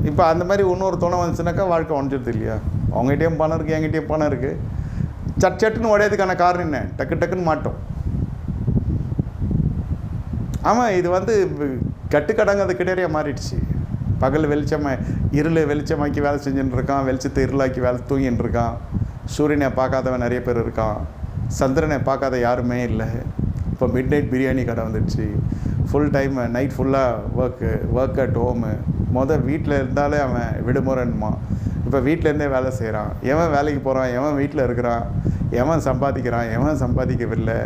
இப்போ அந்த மாதிரி இன்னொரு துணை வந்துச்சுனாக்கா வாழ்க்கை உடஞ்சிடுது இல்லையா? அவங்ககிட்டயும் பணம் இருக்குது, என்கிட்டயும் பணம் இருக்குது. சட்டுன்னு உடையதுக்கான காரணம் என்ன? டக்குன்னு மாட்டோம். ஆமாம், இது வந்து கட்டுக்கடங்காத கிடையாது மாறிடுச்சு. பகல் இருளை வெளிச்சமாக்கி வேலை செஞ்சுட்டு இருக்கான், வெளிச்சத்தை இருளாக்கி வேலை தூங்கின்னு இருக்கான். சூரியனை பார்க்காதவன் நிறைய பேர் இருக்கான், சந்திரனை பார்க்காத யாருமே இல்லை. இப்போ மிட் நைட் பிரியாணி கடை வந்துடுச்சு. ஃபுல் டைம் நைட் ஃபுல்லாக ஒர்க் அட் ஹோமு. வீட்டில் இருந்தாலே அவன் விடுமுறைன்மா. இப்போ வீட்டிலேருந்தே வேலை செய்கிறான். எவன் வேலைக்கு போகிறான், எவன் வீட்டில் இருக்கிறான், எவன் சம்பாதிக்கிறான், எவன் சம்பாதிக்கவில்லை,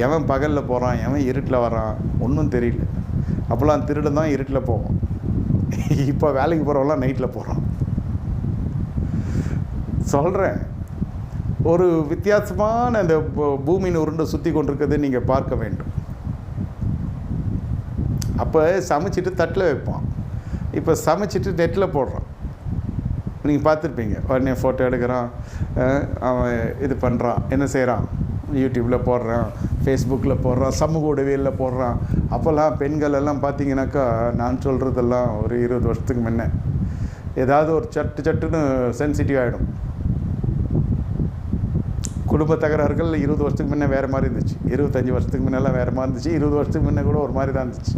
எவன் பகலில் போகிறான், எவன் இருட்டில் வரான், ஒன்றும் தெரியல. அப்போல்லாம் திருடன் தான் இருட்டில் போவோம். இப்போ வேலைக்கு போகிறவங்களாம் நைட்டில் போகிறான். சொல்கிறேன், ஒரு வித்தியாசமான இந்த பூமியின் உருண்டை சுற்றி கொண்டிருக்கிறதை நீங்கள் பார்க்க வேண்டும். அப்போ சமைச்சிட்டு தட்டில் வைப்பான், இப்போ சமைச்சிட்டு நெட்டில் போடுறான். நீங்கள் பார்த்துருப்பீங்க, உடனே ஃபோட்டோ எடுக்கிறான், அவன் இது பண்ணுறான், என்ன செய்கிறான், யூடியூப்பில் போடுறான், ஃபேஸ்புக்கில் போடுறான், சமூக ஊடகங்களில் போடுறான். அப்போல்லாம் பெண்கள் எல்லாம் பார்த்தீங்கன்னாக்கா, நான் சொல்கிறதெல்லாம் ஒரு 20 வருஷத்துக்கு முன்னே ஏதாவது ஒரு சட்டுன்னு சென்சிட்டிவ் ஆகிடும். குடும்ப தகராறுகள் 20 வருஷத்துக்கு முன்னே வேறு மாதிரி இருந்துச்சு, 25 வருஷத்துக்கு முன்னெல்லாம் வேறு மாதிரி இருந்துச்சு, 20 வருஷத்துக்கு முன்னே கூட ஒரு மாதிரி தான் இருந்துச்சு.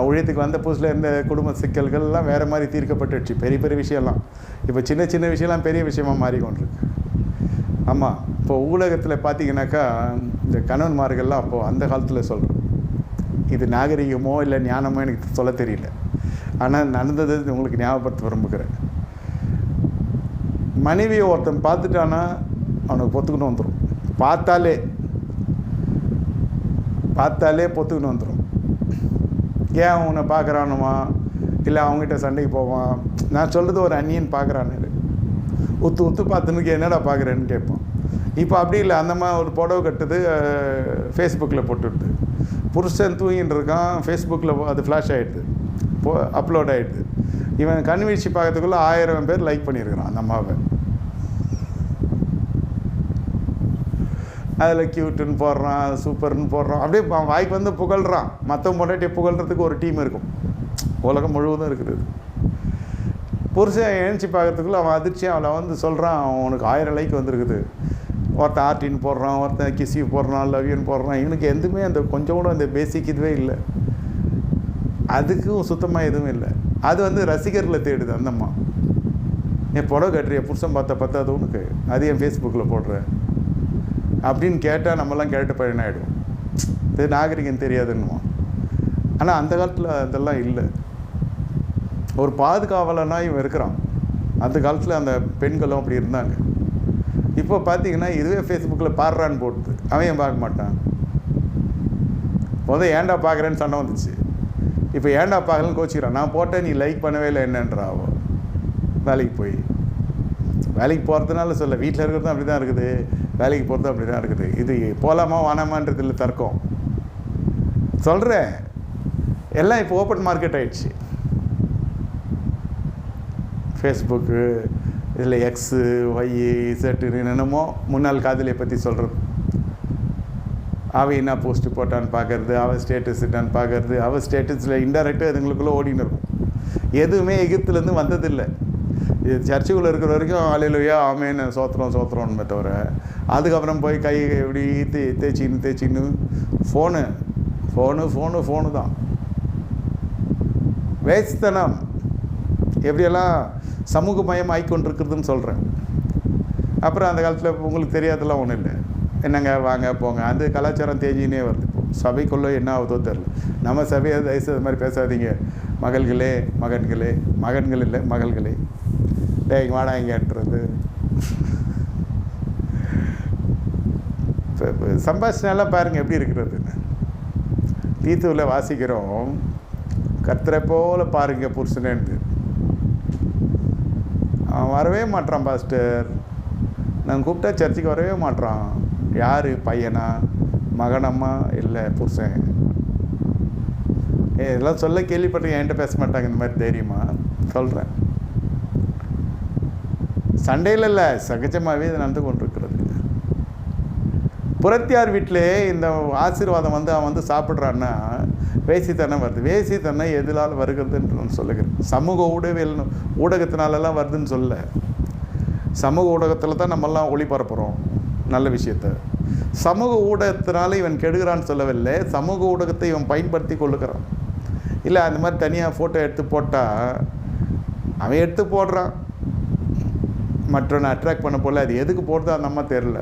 ஊழியத்துக்கு வந்த புதுசில் இருந்த குடும்ப சிக்கல்கள்லாம் வேறு மாதிரி தீர்க்கப்பட்டுடுச்சு. பெரிய விஷயம்லாம் இப்போ சின்ன விஷயம்லாம் பெரிய விஷயமாக மாறிக்கொண்டிருக்கு. ஆமாம், இப்போ ஊடகத்தில் பார்த்தீங்கன்னாக்கா இந்த கணவன்மார்கள்லாம் அப்போது அந்த காலத்தில் சொல்கிறேன், இது நாகரிகமோ இல்லை ஞானமோ எனக்கு சொல்ல தெரியல, ஆனால் நடந்தது உங்களுக்கு ஞாபகப்படுத்த விரும்புகிறேன். மனைவியை ஒருத்தன் பார்த்துட்டானா அவனுக்கு பொத்துக்கணும் வந்துடும். பார்த்தாலே பொத்துக்கணும் வந்துடும். ஏன் அவனை பார்க்குறானுமா, இல்லை அவங்ககிட்ட சண்டைக்கு போவான். நான் சொல்கிறது ஒரு அந்நியன் பார்க்குறான்னு உத்து பார்த்துனுக்கு என்னடா பார்க்குறேன்னு கேட்பான். இப்போ அப்படி இல்லை, அந்த மாதிரி ஒரு புடவை கட்டுது, ஃபேஸ்புக்கில் போட்டுடுது. புருஷன் தூங்கின்னு இருக்கான், ஃபேஸ்புக்கில் அது ஃப்ளாஷ் ஆகிடுது, அப்லோட் ஆகிடுது. இவன் கண்வீழ்ச்சி பார்க்கறதுக்குள்ளே 1000 பேர் லைக் பண்ணியிருக்கிறான் அந்த அம்மாவை. அதில் க்யூட்டுன்னு போடுறான், சூப்பர்னு போடுறான், அப்படியே வாய்க்கு வந்து புகழ்கிறான். மற்றவங்க பொண்டாட்டியை புகழ்கிறதுக்கு ஒரு டீம் இருக்கும், உலகம் முழுவதும் இருக்குது. புருஷன் எழுச்சி பார்க்கறதுக்குள்ள அவன் அதிர்ச்சியாக அவளை வந்து சொல்கிறான், அவனுக்கு 1000 லைக் வந்துருக்குது. ஒருத்தன் ஆர்டின்னு போடுறான், ஒருத்தன் கிஸ்யூ போடுறான், லவ்யூன்னு போடுறான். இவனுக்கு எதுவுமே அந்த கொஞ்சம் கூட அந்த பேசிக் இதுவே இல்லை, அதுக்கும் சுத்தமாக எதுவும் இல்லை. அது வந்து ரசிகர்களை தேடுது. அந்தம்மா, என் புடவை கட்டுறிய புருஷன் பார்த்தா அது உனக்கு, அது என் ஃபேஸ்புக்கில் போடுற அப்படின்னு கேட்டால் நம்மலாம் கேட்ட பையன் ஆகிடும். இது நாகரிகம் தெரியாதுன்னுவான். ஆனால் அந்த காலத்தில் அதெல்லாம் இல்லை. ஒரு பாதுகாவலனா இவன் இருக்கிறான். அந்த காலத்தில் அந்த பெண்களும் அப்படி இருந்தாங்க. இப்போ பார்த்தீங்கன்னா இதுவே ஃபேஸ்புக்கில் பாடுறான்னு போட்டுது, அவன் ஏன் பார்க்க மாட்டான். ஏன்டா பார்க்குறேன்னு சண்டை வந்துச்சு. இப்போ ஏன்டா பார்க்கலன்னு கோச்சிக்கிறான். நான் போட்டேன், நீ லைக் பண்ணவே இல்லை என்னன்றாவோ. வேலைக்கு போகிறதுனால சொல்ல, வீட்டில் இருக்கிறதும் அப்படி தான் இருக்குது, வேலைக்கு போகிறதும் அப்படி தான் இருக்குது. இது போகலாமா வானாமான்றது இல்லை, தர்க்கம் சொல்கிறேன். எல்லாம் இப்போ ஓப்பன் மார்க்கெட் ஆகிடுச்சு. ஃபேஸ்புக்கு, இதில் எக்ஸு, ஒய், இசட்டுன்னு என்னமோ முன்னாள் காதலியை பற்றி சொல்கிறது. அவள் என்ன போஸ்ட்டு போட்டான்னு பார்க்கறது, அவள் ஸ்டேட்டஸ் இட்டான்னு பார்க்கறது, அவள் ஸ்டேட்டஸில் இன்டெரக்டாக இதுங்களுக்குள்ளே ஓடின்னு இருக்கும். எதுவுமே எகிப்துலேருந்து வந்ததில்லை. இது சர்ச்சுக்குள்ளே இருக்கிற வரைக்கும் அல்லேலூயா ஆமேன்னு சோத்திரம்னு தவிர, அதுக்கப்புறம் போய் கை எப்படி தேய்ச்சின்னு ஃபோனு தான் வேஸ்தனம். எப்படியெல்லாம் சமூகமயம் ஆகிக்கொண்டிருக்கிறதுன்னு சொல்கிறேன். அப்புறம் அந்த காலத்தில் உங்களுக்கு தெரியாதெல்லாம் ஒன்றும் இல்லை, என்னங்க வாங்க போங்க, அந்த கலாச்சாரம் தேஞ்சினே வருது. இப்போ சபைக்குள்ளே என்ன ஆகுதோ தெரில. நம்ம சபையை தயவுசெய்து அது மாதிரி பேசாதீங்க மகள்களே, மகன்கள் இல்லை மகள்களே. டேய் வாடா இங்கேன்றது. இப்போ சம்பாஷணெல்லாம் பாருங்கள் எப்படி இருக்கிறதுன்னு. தீத்துவில் வாசிக்கிறோம், கர்த்தரை போல பாருங்க புருஷனேன்னு. அவன் வரவே மாட்டான் பாஸ்டர், நான் கூப்பிட்டா சர்ச்சுக்கு வரவே மாட்டான். யார் பையனா மகனம்மா இல்லை புருஷன்? இதெல்லாம் சொல்ல கேள்விப்பட்டு என்கிட்ட பேச மாட்டாங்க இந்த மாதிரி தைரியமா சொல்கிறேன். சண்டையில் இல்லை, சகஜமாகவே இது நடந்து கொண்டிருக்கிறது. புறத்தியார் வீட்டிலே இந்த ஆசீர்வாதம் அவன் வந்து சாப்பிட்றான்னா வேசித்தனம் வருது. வேசித்தனம் எதிலால் வருகிறதுன்னு நான் சொல்லுகிறேன். சமூக ஊடகத்தினாலெல்லாம் வருதுன்னு சொல்ல. சமூக ஊடகத்தில் தான் நம்மெல்லாம் ஒளிபரப்புகிறோம் நல்ல விஷயத்த. சமூக ஊடகத்தினால இவன் கெடுகிறான்னு சொல்லவில்லை, சமூக ஊடகத்தை இவன் பயன்படுத்தி கொள்ளுகிறான். இல்லை அந்த மாதிரி தனியாக ஃபோட்டோ எடுத்து போட்டால் அவன் எடுத்து போடுறான், மற்றவனை அட்ராக்ட் பண்ண போல. அது எதுக்கு போடுறது அந்த அம்மா தெரில,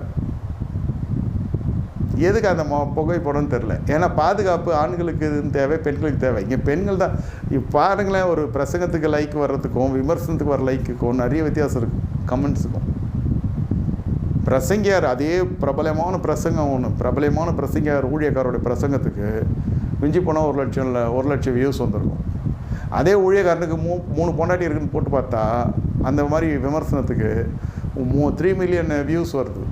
எதுக்கு அந்த புகைப்படம்னு தெரில. ஏன்னா பாதுகாப்பு ஆண்களுக்கு இதுன்னு தேவை, பெண்களுக்கு தேவை. இங்கே பெண்கள் தான். இப்போ பாருங்களேன், ஒரு பிரசங்கத்துக்கு லைக் வர்றதுக்கும் விமர்சனத்துக்கு வர லைக்குக்கும் நிறைய வித்தியாசம் இருக்குது. கமெண்ட்ஸுக்கும் பிரசங்கியார் அதே பிரபலமான பிரசங்கம் ஒன்று, பிரபலமான பிரசங்கியார் ஊழியக்காரோடைய பிரசங்கத்துக்கு மிஞ்சி போனால் 1 லட்சம் வியூஸ் வந்துருக்கும். அதே ஊழியக்காரனுக்கு 3 பொண்டாட்டி இருக்குன்னு போட்டு பார்த்தா அந்த மாதிரி விமர்சனத்துக்கு 3 மில்லியன் வியூஸ் வருது.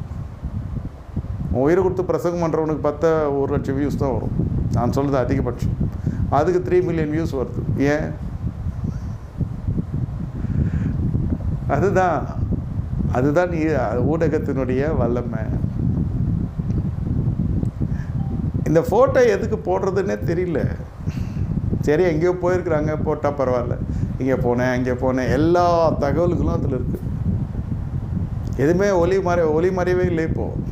உயிரை கொடுத்து பிரசங்கம் பண்ணுறவனுக்கு பார்த்தா 1 லட்சம் வியூஸ் தான் வரும். நான் சொல்கிறது அதிகபட்சம். அதுக்கு 3 மில்லியன் வியூஸ் வருது. ஏன்? அதுதான் ஊடகத்தினுடைய வல்லமை. இந்த ஃபோட்டோ எதுக்கு போடுறதுன்னே தெரியல. சரி, எங்கேயோ போயிருக்கிறாங்க, போட்டால் பரவாயில்ல. இங்கே போனேன் அங்கே போனேன், எல்லா தகவல்களும் அதில் இருக்குது. எதுவுமே ஒளி மறைவே இல்லை. இப்போது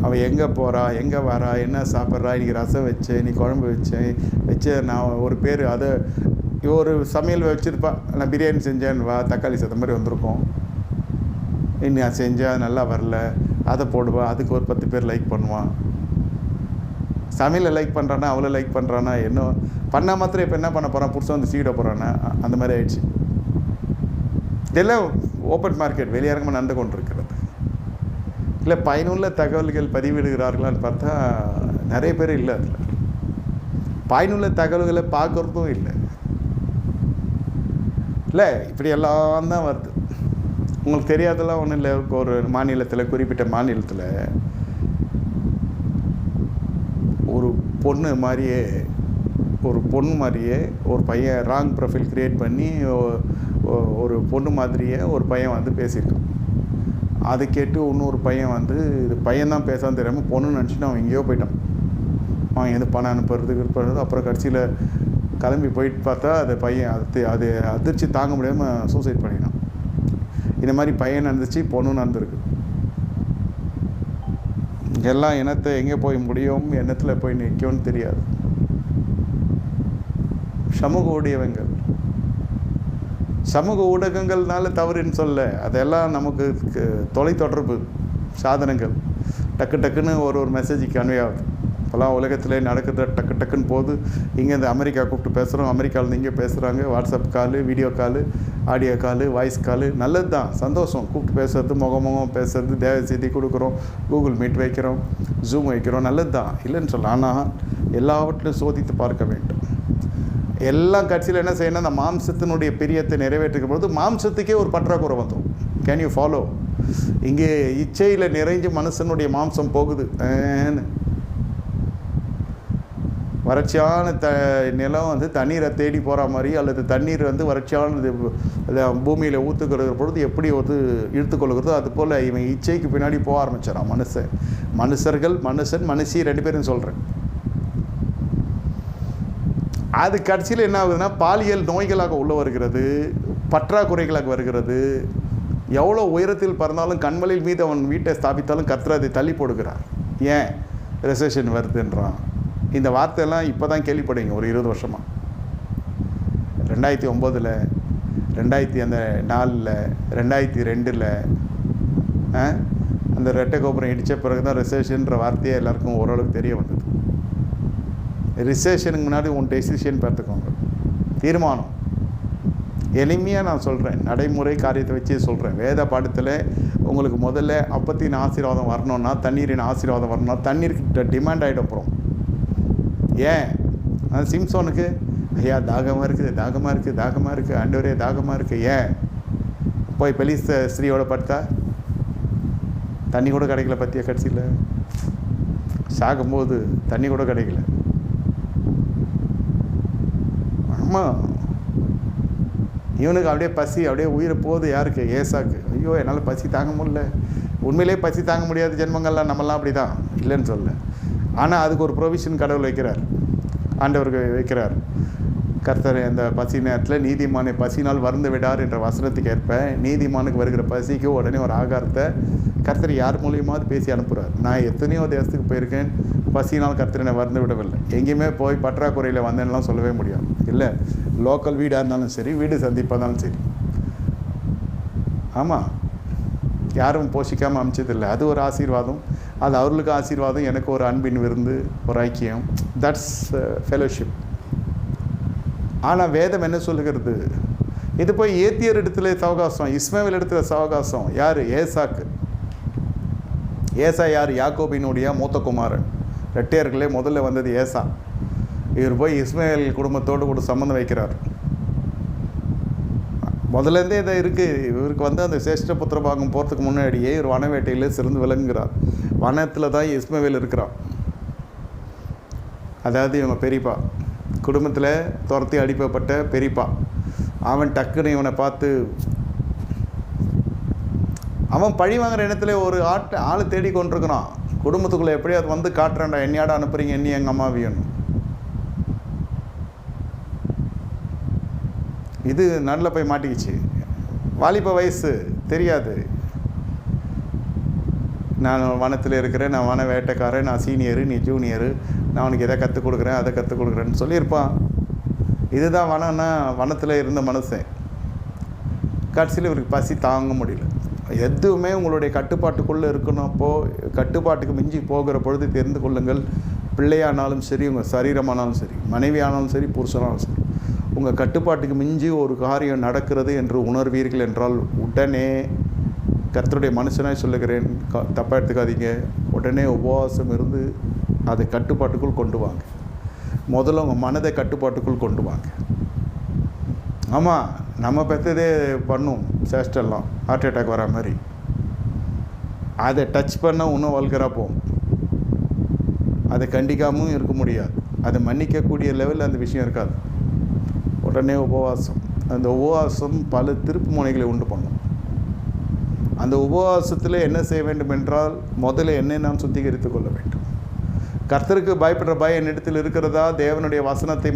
அவள் எங்கே போகிறா, எங்கே வரா, என்ன சாப்பிட்றா, இன்றைக்கி ரசம் வச்சேன், நீ குழம்பு வச்சேன் நான் ஒரு பேர் அதை ஒரு சமையல் வச்சுருப்பா. நான் பிரியாணி செஞ்சேன்னு வா, தக்காளி சாதம் மாதிரி வந்திருக்கோம். இன்னும் நான் செஞ்சேன், அது நல்லா வரல, அதை போடுவான், அதுக்கு ஒரு 10 பேர் லைக் பண்ணுவான். சமையலை லைக் பண்ணுறானா, அவளை லைக் பண்ணுறானா, என்ன பண்ணால் மாத்திரம் இப்போ என்ன பண்ண போகிறான், புதுசாக வந்து சீட போகிறானா, அந்த மாதிரி ஆயிடுச்சு. இதெல்லாம் ஓப்பன் மார்க்கெட் வெளியரங்கமாக நடந்து கொண்டிருக்கிறது. இல்லை பயனுள்ள தகவல்கள் பதிவிடுகிறார்களான்னு பார்த்தா நிறைய பேர் இல்லை. அதில் பயனுள்ள தகவல்களை பார்க்குறதும் இல்லை. இல்லை இப்படியெல்லாம் தான் வருது. உங்களுக்கு தெரியாதெல்லாம் ஒன்றும் இல்லை. ஒரு மாநிலத்தில், குறிப்பிட்ட மாநிலத்தில் ஒரு பொண்ணு மாதிரியே ஒரு பையன் ராங் ப்ரொஃபைல் க்ரியேட் பண்ணி ஒரு பொண்ணு மாதிரியே ஒரு பையன் வந்து பேசியிருக்கான். அதை கேட்டு இன்னொரு பையன் வந்து இது பையன்தான் பேசாமல் தெரியாமல் பொண்ணுன்னு நினச்சிட்டு அவன் எங்கேயோ போயிட்டான். அவன் எது பணம் அனுப்புறது. அப்புறம் கடைசியில் கிளம்பி போயிட்டு பார்த்தா அது பையன் அது அதிர்ச்சி தாங்க முடியாமல் சூசைட் பண்ணினான். இந்த மாதிரி பையன் நடந்துச்சு, பொண்ணு நடந்திருக்கு. எல்லாம் இனத்தை எங்கே போய் முடியும், எண்ணத்தில் போய் நிற்கும்னு தெரியாது. சமூக ஊடகங்கள்னால தவறுன்னு சொல்ல, அதெல்லாம் நமக்கு தொலைத்தொடர்பு சாதனங்கள். டக்குன்னு ஒரு மெசேஜுக்கு கன்வே ஆகுது. இப்போலாம் உலகத்திலே நடக்குது, டக்குன்னு போகுது. இங்கேருந்து அமெரிக்கா கூப்பிட்டு பேசுகிறோம், அமெரிக்காவிலேருந்து இங்கே பேசுகிறாங்க. வாட்ஸ்அப் காலு, வீடியோ காலு, ஆடியோ காலு, வாய்ஸ் காலு. நல்லது தான், சந்தோஷம். கூப்பிட்டு பேசுறது, முகம் பேசுறது, தேவ செய்தி கொடுக்குறோம், கூகுள் மீட் வைக்கிறோம், ஜூம் வைக்கிறோம், நல்லது தான், இல்லைன்னு சொல்லலாம். ஆனால் எல்லாவற்றிலும் சோதித்து பார்க்க வேண்டும். எல்லாம் கட்சியில் என்ன செய்யணும், அந்த மாம்சத்தினுடைய பிரியத்தை நிறைவேற்றுக்கும் பொழுது மாம்சத்துக்கே ஒரு பற்றாக்குறை வந்துடும். Can you follow? இங்கே இச்சையில் நிறைஞ்சு மனுஷனுடைய மாம்சம் போகுது. வறட்சியான நிலம் வந்து தண்ணீரை தேடி போகிற மாதிரி, அல்லது தண்ணீர் வந்து வறட்சியான பூமியில் ஊற்றுக்கிற பொழுது எப்படி வந்து இழுத்துக்கொள்கிறதோ அதுபோல் இவன் இச்சைக்கு பின்னாடி போக ஆரம்பிச்சிடான். மனுஷி 2 பேரும் சொல்கிறேன். அது கடைசியில் என்ன ஆகுதுன்னா பாலியல் நோய்களாக உள்ள வருகிறது, பற்றாக்குறைகளாக வருகிறது. எவ்வளோ உயரத்தில் பறந்தாலும் கண்மலையில் மீது அவன் வீட்டை ஸ்தாபித்தாலும் கர்த்தர் அதை தள்ளி போடுகிறார். ஏன்? ரெசெஷன் வருதுன்றான். இந்த வார்த்தையெல்லாம் இப்போ தான் கேள்விப்படுவீங்க. ஒரு 20 வருஷமாக, 2009, 2004, 2002 அந்த ரெட்டை கோபுரம் இடித்த பிறகு தான் ரெசெஷன்ற வார்த்தையே எல்லாருக்கும் ஓரளவுக்கு தெரிய வந்தது. ரிசெஷனுக்கு முன்னாடி உன் டெசிஷன் பார்த்துக்கோங்க, தீர்மானம். எளிமையாக நான் சொல்கிறேன், நடைமுறை காரியத்தை வச்சு சொல்கிறேன். வேத பாடத்தில் உங்களுக்கு முதல்ல அப்பத்தின் ஆசீர்வாதம் வரணும்னா, தண்ணீரின் ஆசீர்வாதம் வரணும்னா தண்ணீருக்கு டிமாண்ட் ஆகிடும். அப்புறம் ஏன் சிம்சோனுக்கு ஐயா தாகமாக இருக்குது ஆண்டவரே தாகமாக இருக்குது. ஏன் போய் பெலிஸ்த ஸ்திரீயோட படுத்தா தண்ணி கூட கிடைக்கல. பற்றிய கடைசியில் சாகும்போது தண்ணி கூட கிடைக்கல. ஆமாம், இவனுக்கு அப்படியே பசி அப்படியே உயிரை போகுது. யாருக்கு? ஏசாக்கு. ஐயோ என்னால் பசி தாங்க முடியல. உண்மையிலே பசி தாங்க முடியாத ஜென்மங்கள்லாம் நம்மலாம் அப்படி தான், இல்லைன்னு சொல்ல. ஆனால் அதுக்கு ஒரு ப்ரொவிஷன் கடவுள் வைக்கிறார், ஆண்டவருக்கு வைக்கிறார். கர்த்தர் அந்த பசி நேரத்தில் நீதிமானை பசினால் வருந்து விடார் என்ற வசனத்துக்கு ஏற்ப நீதிமானுக்கு வருகிற பசிக்கு உடனே ஒரு ஆகாரத்தை கர்த்தர் யார் மூலியமாவது பேசி அனுப்புகிறார். நான் எத்தனையோ தேசத்துக்கு போயிருக்கேன், பசினால் கர்த்தர் என்னை வருந்து விடவில்லை. எங்கேயுமே போய் பற்றாக்குறையில் வந்தேன்லாம் சொல்லவே முடியாது. இல்லை, லோக்கல் வீடாக இருந்தாலும் சரி, வீடு சந்திப்பாக இருந்தாலும் சரி. ஆமாம், யாரும் போஷிக்காமல் அமைச்சதில்லை. அது ஒரு ஆசீர்வாதம். அது அவர்களுக்கு ஆசீர்வாதம், எனக்கு ஒரு அன்பின் விருந்து, ஒரு ஐக்கியம். That's fellowship. ஆனால் வேதம் என்ன சொல்லுகிறது? இது போய் ஏத்தியர் இடத்துல சவகாசம், இஸ்மவேல் இடத்துல சவகாசம். யார்? ஏசாக்கு. ஏசா யார்? யாக்கோபினுடைய மூத்த குமாரன். ரெட்டையர்களே முதல்ல வந்தது ஏசா. இவர் போய் இஸ்மவேல் குடும்பத்தோடு கூட சம்மந்தம் வைக்கிறார். முதலேருந்தே இதை இருக்குது. இவருக்கு அந்த சேஷ்ட புத்திர பாகம் போகிறதுக்கு முன்னாடியே இவர் வனவேட்டையில் சிறந்து விளங்குகிறார். வனத்தில் தான் இஸ்மவேல் இருக்கிறான். அதாவது இவங்க பெரியப்பா குடும்பத்தில் துரத்தி அடிப்பப்பட்ட பெரியப்பா. அவன் டக்குன்னு இவனை பார்த்து அவன் பழி வாங்குற இடத்துல ஒரு ஆள் தேடி கொண்டிருக்கிறான். குடும்பத்துக்குள்ளே எப்படியாவது வந்து காட்டுறான்டா, என்னையாட அனுப்புறீங்க, என்னையும் எங்கள் அம்மா வேணும். இது நல்ல போய் மாட்டிக்கிச்சு. வாலிப வயசு தெரியாது. நான் வனத்தில் இருக்கிறேன், நான் வன வேட்டைக்காரன், நான் சீனியரு, நீ ஜூனியரு, நான் அவனுக்கு எதை கற்றுக் கொடுக்குறேன் அதை கற்றுக் கொடுக்குறேன்னு சொல்லியிருப்பான். இதுதான் வனம்னா வனத்தில் இருந்த மனுஷன். கடைசியில் இவருக்கு பசி தாங்க முடியல. எதுவுமே உங்களுடைய கட்டுப்பாட்டுக்குள்ளே இருக்கணும். அப்போது கட்டுப்பாட்டுக்கு மிஞ்சி போகிற பொழுது தெரிந்து கொள்ளுங்கள், பிள்ளையானாலும் சரி, உங்கள் சரீரமானாலும் சரி, மனைவியானாலும் சரி, புருஷனாலும் சரி, உங்கள் கட்டுப்பாட்டுக்கு மிஞ்சி ஒரு காரியம் நடக்கிறது என்று உணர்வீர்கள் என்றால் உடனே, கர்த்தருடைய மனுஷனாய் சொல்லுகிறேன், தப்பாக எடுத்துக்காதீங்க, உடனே உபவாசம் இருந்து அதை கட்டுப்பாட்டுக்குள் கொண்டு வாங்க. முதல்ல உங்கள் மனதை கட்டுப்பாட்டுக்குள் கொண்டு வாங்க. ஆமாம், நம்ம பெற்றதே பண்ணும் சேஷ்டெல்லாம், ஹார்ட் அட்டாக் வர மாதிரி. அதை டச் பண்ண இன்னும் வல்கராக போகும். அதை கண்டிக்காமல் இருக்க முடியாது. அதை மன்னிக்கக்கூடிய லெவலில் அந்த விஷயம் இருக்காது. உடனே உபவாசம். அந்த உபவாசம் பல திருப்பு முனைகளை உண்டு பண்ணும். அந்த உபவாசத்தில் என்ன செய்ய வேண்டும் என்றால், முதல்ல என்னை நான் சுத்திகரித்து கொள்ள வேண்டும். கர்த்தருக்கு பயப்படுற பயம் என்னிடத்தில் இருக்கிறதா? தேவனுடைய வசனத்தை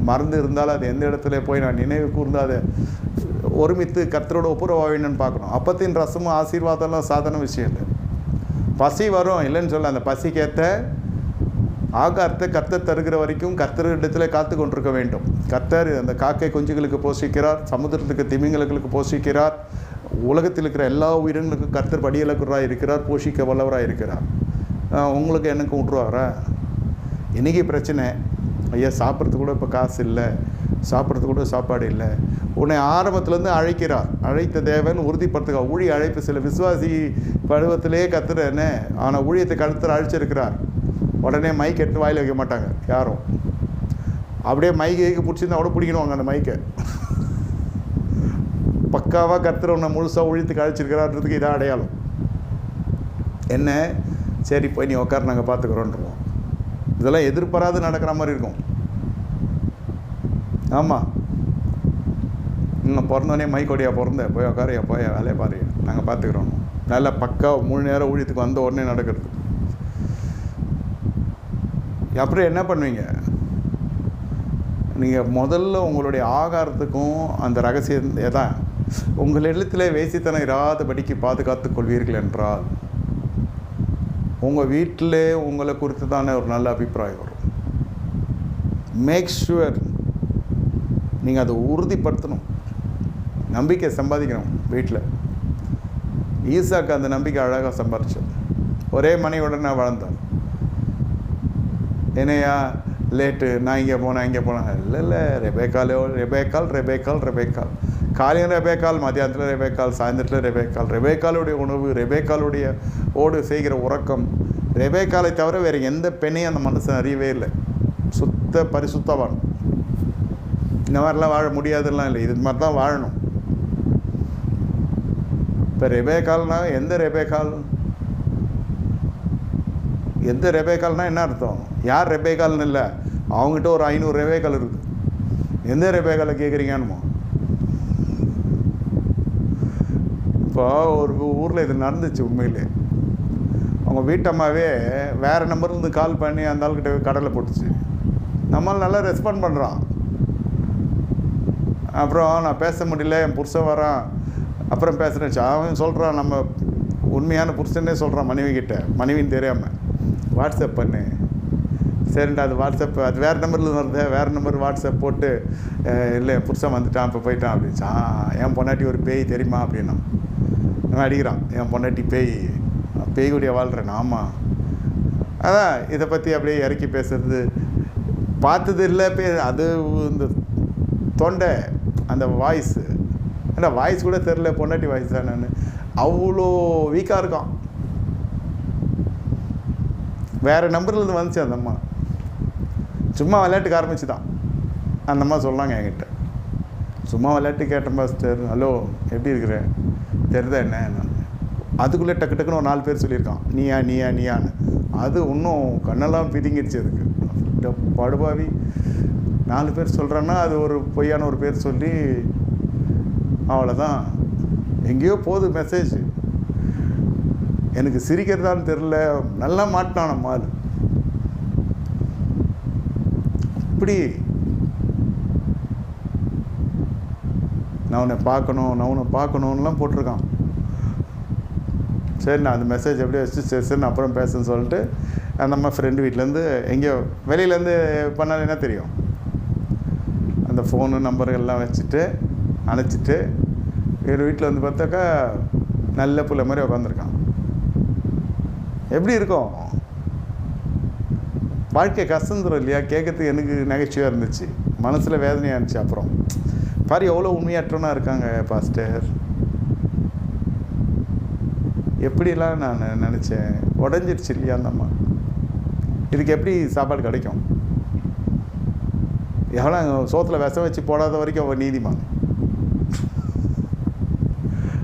மறந்து இருந்தால் அது எந்த இடத்துல போய் நான் நினைவு கூர்ந்து அதை ஒருமித்து கர்த்தரோட ஒப்புரவா வேணும்னு பார்க்கணும். அப்பத்தின் ரசமும் ஆசீர்வாதம்லாம் சாதாரண விஷயம் இல்லை. பசி வரும், இல்லைன்னு சொல்ல. அந்த பசிக்கேற்ற ஆகாரத்தை கர்த்தர் தருகிற வரைக்கும் கர்த்தரிடத்தில் காத்து கொண்டிருக்க வேண்டும். கர்த்தர் அந்த காக்கை குஞ்சுகளுக்கு போஷிக்கிறார், சமுத்திரத்துக்கு திமிங்கலங்களுக்கு போஷிக்கிறார், உலகத்தில் இருக்கிற எல்லா உயிரினங்களுக்கும் கர்த்தர் படியலக்குறாக இருக்கிறார், போஷிக்க வல்லவராக இருக்கிறார். உங்களுக்கு எனக்கு விட்ருவாரா? இன்றைக்கி பிரச்சனை, ஐயா சாப்பிட்றதுக்கு கூட இப்போ காசு இல்லை, சாப்பிட்றதுக்கு கூட சாப்பாடு இல்லை. உன்னை ஆரம்பத்துலேருந்து அழைக்கிறார். அழைத்த தேவன் உறுதிப்படுத்துக ஊழிய அழைப்பு. சில விசுவாசி பருவத்திலே கத்துறேன்னு, ஆனால் ஊழியத்தை கருத்தர் அழைச்சிருக்கிறார். உடனே மைக் எடுத்து வாயில் வைக்க மாட்டாங்க யாரும். அப்படியே மைக்கு பிடிச்சிருந்தா கூட பிடிக்கணுவாங்க அந்த மைக்கை. பக்காவாக கர்த்தர் உன்னை முழுசாக ஊழியத்துக்கு அழைச்சிருக்கிறான்றதுக்கு இதான் அடையாளம். என்ன, சரி போய் நீ உட்கார, நாங்கள் பார்த்துக்குறோன்றோம். இதெல்லாம் எதிர்பாராது நடக்கிற மாதிரி இருக்கும். ஆமாம், இன்னும் பிறந்தோடனே மைக்கோடியா பிறந்தேன், போய் உட்காரையா, போய் வேலையை பாரு, நாங்கள் பார்த்துக்குறோம். நல்லா பக்கா 3 நேரம் ஊழியத்துக்கு வந்த உடனே நடக்கிறது. அப்புறம் என்ன பண்ணுவீங்க? நீங்கள் முதல்ல உங்களுடைய ஆகாரத்துக்கும் அந்த ரகசியம் எதான், உங்களிடத்தில் வேசித்தனம் இராதபடிக்கு பாதுகாத்து கொள்வீர்கள் என்றால் உங்கள் வீட்டிலே உங்களை குறித்து தானே ஒரு நல்ல அபிப்பிராயம் வரும். மேக் ஷுவர் நீங்கள் அதை உறுதிப்படுத்தணும். நம்பிக்கை சம்பாதிக்கணும் வீட்டில். ஈசாக்கு அந்த நம்பிக்கை அழகாக சம்பாதிச்சோம். ஒரே மனைவியுடன் நான் வாழ்ந்தான். என்னையா லேட்டு, நான் இங்கே போனேன். இல்லை ரெபேக்கால் காலையில் ரெபேக்கால், மத்தியானத்தில் ரெபேக்கால், சாயந்தரத்தில் ரெபேக்காலுடைய உணவு, ரெபேக்காலுடைய ஓடு செய்கிற உறக்கம். ரெபேக்காலை தவிர வேறு எந்த பெண்ணையும் அந்த மனுஷன் அறியவே இல்லை. சுத்த பரிசுத்தவான். இந்த மாதிரிலாம் வாழ முடியாதுலாம் இல்லை, இது மாதிரி தான் வாழணும். இப்போ ரெபேக்கால்னா எந்த ரெபேக்கால்னால் என்ன அர்த்தம்? யார் ரெபேக்கால்னு இல்லை, அவங்ககிட்ட ஒரு 500 ரெபேக்கால் இருக்குது. எந்த ரெபேக்காலை கேட்குறீங்கன்னு. இப்போ ஒரு ஊரில் இது நடந்துச்சு. உண்மையிலே அவங்க வீட்டம்மாவே வேறு நம்பர்லேருந்து கால் பண்ணி அந்த ஆள்கிட்ட கடலை போட்டுச்சு. நம்மளால் நல்லா ரெஸ்பாண்ட் பண்ணுறான். அப்புறம் நான் பேச முடியல, என் புருஷன் வரான், அப்புறம் பேசுகிறேன். அவன் சொல்கிறான், நம்ம உண்மையான புருஷனே சொல்கிறான் மனைவிக்கிட்ட, மனைவின்னு தெரியாமல், வாட்ஸ்அப் பண்ணு. சரிண்டா, அது வாட்ஸ்அப், அது வேறு நம்பரில் வருது, வேறு நம்பர் வாட்ஸ்அப் போட்டு, இல்லை என் புருஷன் வந்துட்டான், இப்போ போயிட்டான் அப்படின்ச்சா. என் பொண்டாட்டி ஒரு பேய் தெரியுமா அப்படின்னா அடிக்கிறான். என் பொண்டாட்டி பேய் கூடிய வாழ்கிறேன். ஆமாம், அதான் இதை பற்றி அப்படியே இறக்கி பேசுறது பார்த்தது இல்லை. அது இந்த தொண்டை, அந்த வாய்ஸு, ஏன்னா வாய்ஸ் கூட தெரில, பொண்டாட்டி வாய்ஸ் தான். நான் அவ்வளோ வீக்காக இருக்கான். வேறு நம்பர்லேருந்து வந்துச்சு அந்த அம்மா. சும்மா விளையாட்டுக்கு ஆரம்பிச்சு தான் அந்த அம்மா சொன்னாங்க என்கிட்ட. சும்மா விளையாட்டு கேட்டேன், பாஸ்டர் ஹலோ எப்படி இருக்கிறேன் தெரியுதா என்ன. நான் அதுக்குள்ளே டக்குன்னு ஒரு 4 பேர் சொல்லியிருக்கான், நீயான்னு. அது இன்னும் கண்ணெல்லாம் பிதிங்கிடுச்சு. அதுக்கு படுபாவி 4 பேர் சொல்கிறேன்னா அது ஒரு பொய்யான ஒரு பேர் சொல்லி அவ்வளோதான். எங்கேயோ போகுது மெசேஜ். எனக்கு சிரிக்கிறதான்னு தெரில, நல்லா மாட்டினான் நம்ம ஆள். இப்படி நான் உன்னை பார்க்கணுன்னுலாம் போட்டிருக்கான். சரி, நான் அந்த மெசேஜ் எப்படியே வச்சு சரி நான் அப்புறம் பேசுன்னு சொல்லிட்டு அந்த அம்மா ஃப்ரெண்டு வீட்டிலேருந்து எங்கேயோ வெளியிலேருந்து பண்ணாலும் என்ன தெரியும், அந்த ஃபோனு நம்பர்கள்லாம் வச்சுட்டு அணைச்சிட்டு எங்கள் வீட்டில் வந்து பார்த்தாக்கா நல்ல புள்ள மாதிரி உட்காந்துருக்கான். எப்படி இருக்கும் வாழ்க்கை? கஷ்டம் இல்லையா? கேட்கறதுக்கு எனக்கு நகைச்சுவையாக இருந்துச்சு, மனசில் வேதனையாக இருந்துச்சு. அப்புறம் பாரு எவ்வளோ உண்மையற்றவனாக இருக்காங்க பாஸ்டர். எப்படிலாம் நான் நினச்சேன். உடஞ்சிருச்சு இல்லையா அந்த அம்மா. இதுக்கு எப்படி சாப்பாடு கிடைக்கும்? எவ்வளோ சோத்தில் விஷம் வச்சு போடாத வரைக்கும் அவள் நீதிமான்.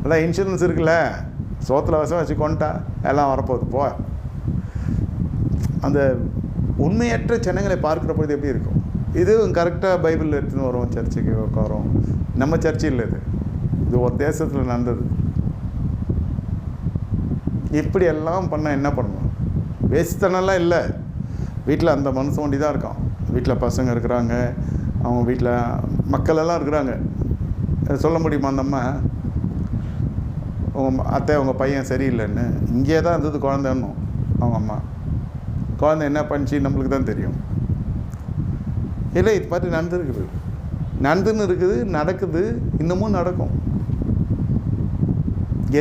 அதான் இன்சூரன்ஸ் இருக்குல்ல, சோத்தில் விஷம் வச்சு கொண்டா எல்லாம் வரப்போகுது போ. அந்த உண்மையற்ற ஜனங்களை பார்க்குற பொழுது எப்படி இருக்கும்? இது கரெக்டாக பைபிளில் எடுத்துன்னு வரும், சர்ச்சுக்கு உட்காரோம். நம்ம சர்ச்சு இல்லை, இது ஒரு தேசத்தில் நடந்தது. இப்படி எல்லாம் பண்ணால் என்ன பண்ணுவோம்? வேஸ்தனெல்லாம் இல்லை. வீட்டில் அந்த மனுஷன் ஒண்டி தான் இருக்கான். வீட்டில் பசங்க இருக்கிறாங்க, அவங்க வீட்டில் மக்கள் எல்லாம் இருக்கிறாங்க. சொல்ல முடியுமா அந்த அம்மா உங்கள் அத்தை உங்கள் பையன் சரியில்லைன்னு? இங்கே தான் இருந்தது குழந்தைன்னும் அவங்க அம்மா. குழந்தை என்ன பண்ணிச்சு நம்மளுக்கு தான் தெரியும். இல்லை, இது மாதிரி நடந்துன்னு இருக்குது, நடக்குது, இன்னமும் நடக்கும்.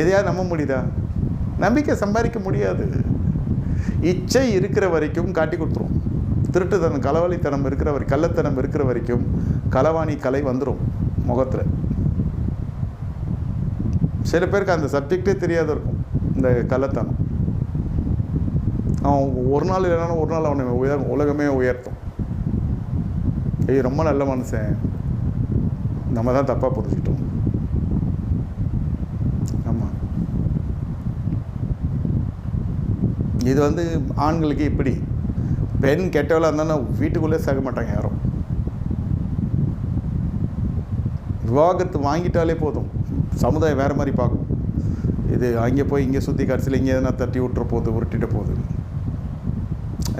எதையாவது நம்ப முடியுதா? நம்பிக்கை சம்பாதிக்க முடியாது. இச்சை இருக்கிற வரைக்கும் காட்டி கொடுத்துரும். திருட்டுத்தனம், களவாளித்தனம் இருக்கிற வரைக்கும், கள்ளத்தனம் இருக்கிற வரைக்கும் களவாணி கலை வந்துடும் முகத்தில். சில பேருக்கு அந்த சப்ஜெக்டே தெரியாத இருக்கும், இந்த கள்ளத்தனம். அவன் ஒரு நாள் இல்லைனாலும் ஒரு நாள் அவனை உலகமே உயர்த்தும். ரொம்ப நல்ல மனுஷன், நம்ம தான் தப்பாக புரிஞ்சுக்கிட்டோம். ஆமாம், இது வந்து ஆண்களுக்கு இப்படி. பெண் கெட்டவளாக இருந்தாலும் வீட்டுக்குள்ளே சாக மாட்டாங்க யாரும். விவாகரத்து வாங்கிட்டாலே போதும், சமுதாயம் வேறு மாதிரி பார்க்கும். இது அங்கே போய் இங்கே சுற்றி கடைசியில் இங்கே எதனா தட்டி விட்டுற போகுது, உருட்டிட்ட போகுது.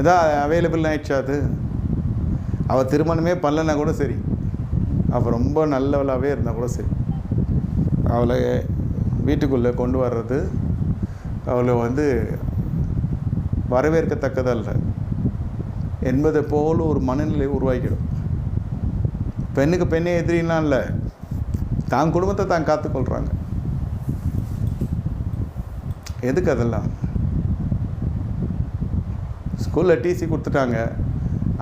இதான் அவைலபிள் ஆகிடுச்சா? அது அவள் திருமணமே பண்ணலைன்னா கூட சரி, அவள் ரொம்ப நல்லவளாகவே இருந்தால் கூட சரி, அவளை வீட்டுக்குள்ளே கொண்டு வர்றது அவளை வந்து வரவேற்கத்தக்கதல்ல என்பதை போல் ஒரு மனநிலை உருவாக்கிடும். பெண்ணுக்கு பெண்ணே எதிரிலாம் இல்லை, தான் குடும்பத்தை தான் காத்துக்கொள்கிறாங்க. எதுக்கு அதெல்லாம்? ஸ்கூலில் டிசி கொடுத்துட்டாங்க,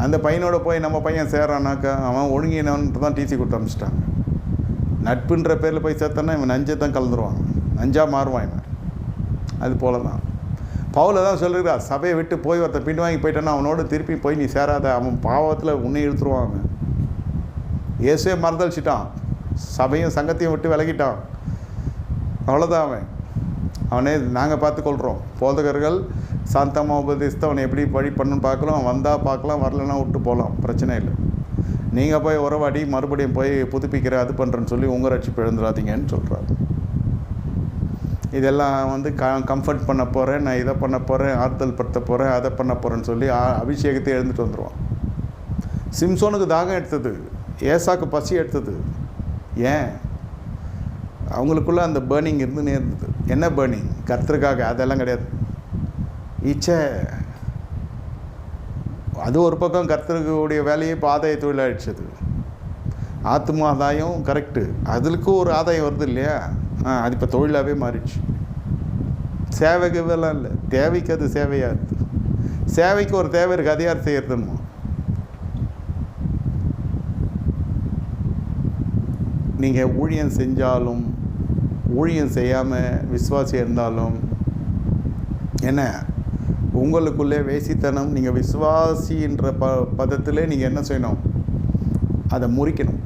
அந்த பையனோட போய் நம்ம பையன் சேர்றானாக்கா அவன் ஒழுங்கினவன்ட்டு தான் டிசி கொடுத்து அனுப்பிச்சிட்டாங்க. நட்புன்ற பேரில் போய் சேர்த்தானா இவன் நஞ்சை தான் கலந்துருவான், நஞ்சாக மாறுவான் இவன். அது போல தான் பவுல தான் சொல்லிருக்கா, சபையை விட்டு போய் ஒருத்தர் பின் வாங்கி போயிட்டான்னா அவனோட திருப்பி போய் நீ சேராத, அவன் பாவத்தில் உன்னை இழுத்துருவான். அவன் இயேசுவே மறுதளிச்சிட்டான், சபையும் சங்கத்தையும் விட்டு விலகிட்டான். அவ்வளோதான் அவனே நாங்கள் பார்த்துக்கொள்கிறோம். போதகர்கள் சாந்தமாக உபதேசித்து அவனை எப்படி வழி பண்ணுன்னு பார்க்கலாம், வந்தால் பார்க்கலாம், வரலன்னா விட்டு போகலாம், பிரச்சனை இல்லை. நீங்கள் போய் உறவாடி மறுபடியும் போய் புதுப்பிக்கிற அது பண்ணுறேன்னு சொல்லி உங்கள் ரட்சிப்பு எழுந்துடாதீங்கன்னு சொல்கிறார். இதெல்லாம் கம்ஃபர்ட் பண்ண போகிறேன், நான் இதை பண்ண போகிறேன், ஆறுதல் படுத்த போகிறேன், அதை பண்ண போகிறேன்னு சொல்லி அபிஷேகத்தை எழுந்துட்டு வந்துடுவான். சிம்சோனுக்கு தாகம் எடுத்தது, ஏசாக்கு பசி எடுத்தது. ஏன்? அவங்களுக்குள்ளே அந்த பேர்னிங் இருந்துன்னே இருந்தது. என்ன பேர்னிங்? கர்த்தருக்காக. அதெல்லாம் கிடையாது, இச்சை. அது ஒரு பக்கம் கர்த்தருக்குடைய வேலையை இப்போ ஆதாய தொழில் அழிச்சது. ஆத்மா ஆதாயம் கரெக்டு, அதுக்கும் ஒரு ஆதாயம் வருது இல்லையா? அது இப்போ தொழிலாகவே மாறிடுச்சு. சேவைக்கு இதெல்லாம் இல்லை, தேவைக்கு அது சேவையாக இருக்குது. சேவைக்கு ஒரு தேவை இருக்குது, அது யார் செய்யறதுன்னு. நீங்கள் ஊழியம் செஞ்சாலும் ஊழியம் செய்யாமல் விசுவாசியாக இருந்தாலும் என்ன, உங்களுக்குள்ளே வேசித்தனம். நீங்கள் விசுவாசின்ற பதத்தில் நீங்கள் என்ன செய்யணும்? அதை முறிக்கணும்.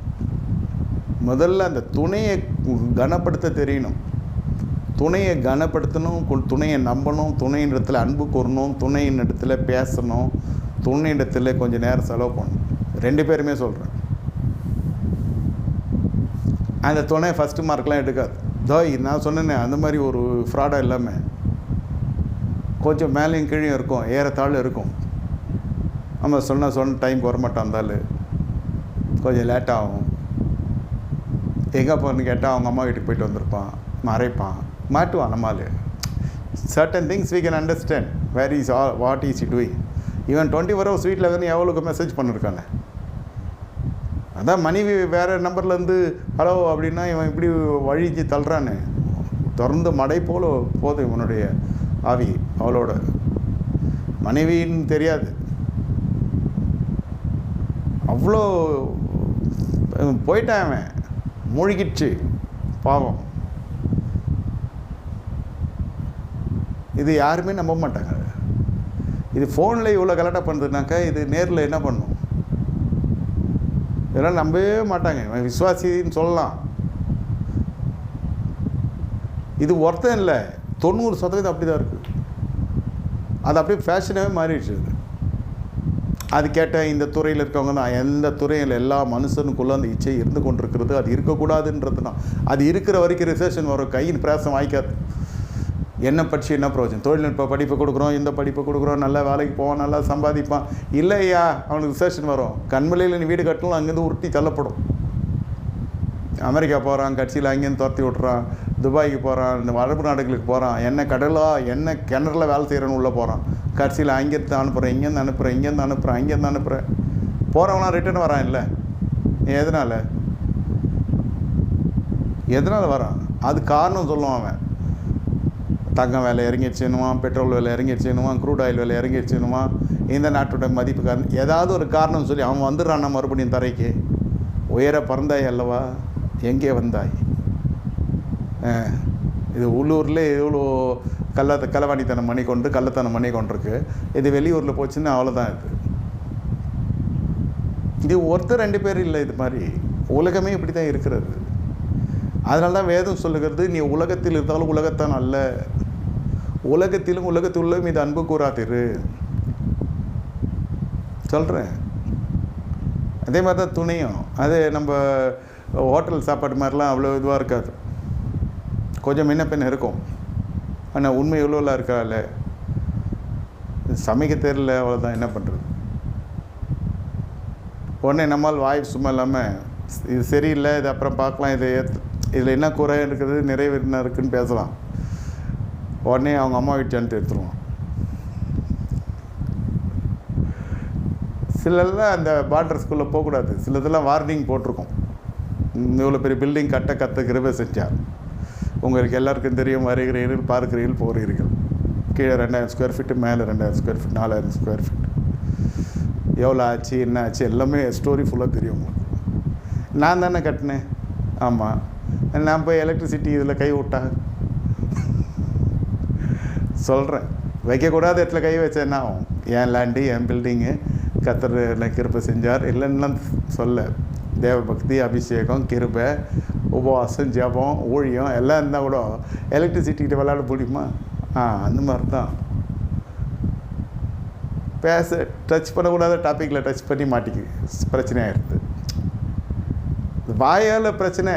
முதல்ல அந்த துணையை கனப்படுத்த தெரியணும். துணையை கனப்படுத்தணும், துணையை நம்பணும், துணையிடத்தில் அன்பு கூறணும், துணையின் இடத்துல பேசணும், துணையிடத்தில் கொஞ்சம் நேரம் செலவு பண்ணணும். 2 பேருமே சொல்கிறேன். அந்த துணை ஃபஸ்ட்டு மார்க்லாம் எடுக்காது. நான் சொன்னேனே அந்த மாதிரி ஒரு ஃப்ராடாக இல்லாமல் கொஞ்சம் மேலேயும் கீழே இருக்கும், ஏறத்தாழ் இருக்கும். நம்ம சொன்ன டைமுக்கு வரமாட்டான், இருந்தாலும் கொஞ்சம் லேட்டாகும். எங்கே போகிறேன்னு கேட்டால் அவங்க அம்மா வீட்டுக்கு போயிட்டு வந்திருப்பான், மறைப்பான், மாட்டுவான். நம்மால் certain things we can understand where is what is he doing. இவன் 24 hours வீட்டில் வந்து எவ்வளோக்கு மெசேஜ் பண்ணியிருக்கானே. அதான் மனைவி வேறு நம்பர்லேருந்து ஹலோ அப்படின்னா இவன் இப்படி வழிஞ்சு தள்ளுறானே. திறந்து மடை போல் போதும் இவனுடைய ஆவி. அவளோட மனைவின்னு தெரியாது, அவ்வளோ போயிட்டான் அவன், மூழ்கிடுச்சு பாவம். இது யாருமே நம்ப மாட்டாங்க. இது ஃபோனில் இவ்வளோ கலெக்டாக பண்ணுறதுனாக்கா இது நேரில் என்ன பண்ணும்? இதெல்லாம் நம்பவே மாட்டாங்க. இவன் விசுவாசின்னு சொல்லலாம். இது ஒருத்தன் இல்லை, 90% அப்படி தான் இருக்குது. அது அப்படியே ஃபேஷனாகவே மாறிடுச்சு. அது கேட்டால் இந்த துறையில் இருக்கவங்க தான், எந்த துறையில் எல்லா மனுஷனுக்குள்ளே அந்த இச்சை இருந்து கொண்டிருக்கிறது, அது இருக்கக்கூடாதுன்றது தான். அது இருக்கிற வரைக்கும் ரிசர்ஷன் வரும், கையின் பிரயாசம் வாய்க்காது. என்ன படிச்சு என்ன பிரயோஜனம்? தொழில்நுட்ப படிப்பு கொடுக்குறோம், இந்த படிப்பு கொடுக்குறோம், நல்லா வேலைக்கு போவான், நல்லா சம்பாதிப்பான். இல்லையா அவனுக்கு ரிசர்ஷன் வரும். கண்மலையில் நீ வீடு கட்டணும், அங்கேருந்து உருட்டி தள்ளப்படும். அமெரிக்கா போகிறான், கட்சியில் அங்கேருந்து துரத்தி விட்றான், துபாய்க்கு போகிறான், இந்த அரபு நாடுகளுக்கு போகிறான், என்ன கிணறுல வேலை செய்கிறேன்னு உள்ளே போகிறான். கட்சியில் அங்கேருந்து அனுப்புகிறேன், இங்கேருந்து அனுப்புகிறேன், இங்கேருந்து அனுப்புகிறேன், அங்கேருந்து அனுப்புகிறேன். போகிறவனா ரிட்டர்ன் வரான் இல்லை. எதனால் வரான்? அது காரணம் சொல்லுவான் அவன். தங்கம் விலை இறங்கிடுச்சுன்னுவான், பெட்ரோல் விலை இறங்கிடுச்சுன்னுவான், க்ரூட் ஆயில் விலை இறங்கிடுச்சுன்னுவான், இந்த நாட்டோட மதிப்பு காரணம் ஏதாவது ஒரு காரணம் சொல்லி அவன் வந்துடுறான் மறுபடியும் தரைக்கு. உயர பறந்தாய் அல்லவா, எங்கே வந்தாய்? இது உள்ளூரில் எவ்வளோ களவாணித்தனம் பண்ணி கொண்டு கள்ளத்தனம் பண்ணி கொண்டிருக்கு. இது வெளியூரில் போச்சுன்னா அவ்வளோதான். இது ஒருத்தர் 2 பேர் இல்லை, இது மாதிரி உலகமே இப்படி தான் இருக்கிறது. அதனால தான் வேதம் சொல்லுகிறது, நீ உலகத்தில் இருந்தாலும் உலகத்தான் அல்ல, உலகத்திலும் உலகத்துள்ளும் இது அன்பு கூறாதிரு சொல்கிறேன். அதே மாதிரி தான் துணையும். அது நம்ம ஹோட்டல் சாப்பாடு மாதிரிலாம் அவ்வளோ இதுவாக இருக்காது, கொஞ்சம் முன்ன பின்ன இருக்கும். ஆனால் உண்மை எவ்வளோலாம் இருக்கால, சமைக்க தெரியல, அவ்வளோதான். என்ன பண்ணுறது? உடனே நம்மால் வாய் சும்மா இல்லாமல் இது சரியில்லை, இது அப்புறம் பார்க்கலாம், இதில் என்ன குறை இருக்குது, நிறைவு என்ன இருக்குதுன்னு பேசலாம். உடனே அவங்க அம்மா வீட்டு அனுப்பி எடுத்துருவான். சிலதெல்லாம் அந்த பார்டர் ஸ்கூலில் போகக்கூடாது, சிலதெல்லாம் வார்னிங் போட்டிருக்கோம். இவ்வளோ பெரிய பில்டிங் கற்றுக்கிறவே செஞ்சார். உங்களுக்கு எல்லாருக்கும் தெரியும், வருகிறீர்கள், பார்க்கிறீர்கள், போகிறீர்கள். கீழே 2000 ஸ்கொயர் ஃபீட்டு, மேலே 2000 ஸ்கொயர் ஃபீட், 4000 ஸ்கொயர் ஃபீட். எவ்வளோ ஆச்சு என்ன ஆச்சு எல்லாமே ஸ்டோரி ஃபுல்லாக தெரியும் உங்களுக்கு. நான் தானே கட்டினேன். ஆமாம், நான் போய் எலக்ட்ரிசிட்டி இதில் கை விட்டா சொல்கிறேன். வைக்கக்கூடாத இடத்துல கை வச்சேன்னா ஆகும். என் லேண்டு, என் பில்டிங்கு, கர்த்தர் கிருபை செஞ்சார் இல்லைன்னா சொல்ல. தேவ பக்தி, அபிஷேகம், கிருபை, உபவாசம், ஜபம், ஊழியம் எல்லாம் இருந்தால் கூட எலக்ட்ரிசிட்டிகிட்ட விளையாட முடியுமா? அந்த மாதிரி தான். பேச டச் பண்ணக்கூடாத டாப்பிக்கில் டச் பண்ணி மாட்டிக்கு பிரச்சனையாகிடுது. வாயால் பிரச்சனை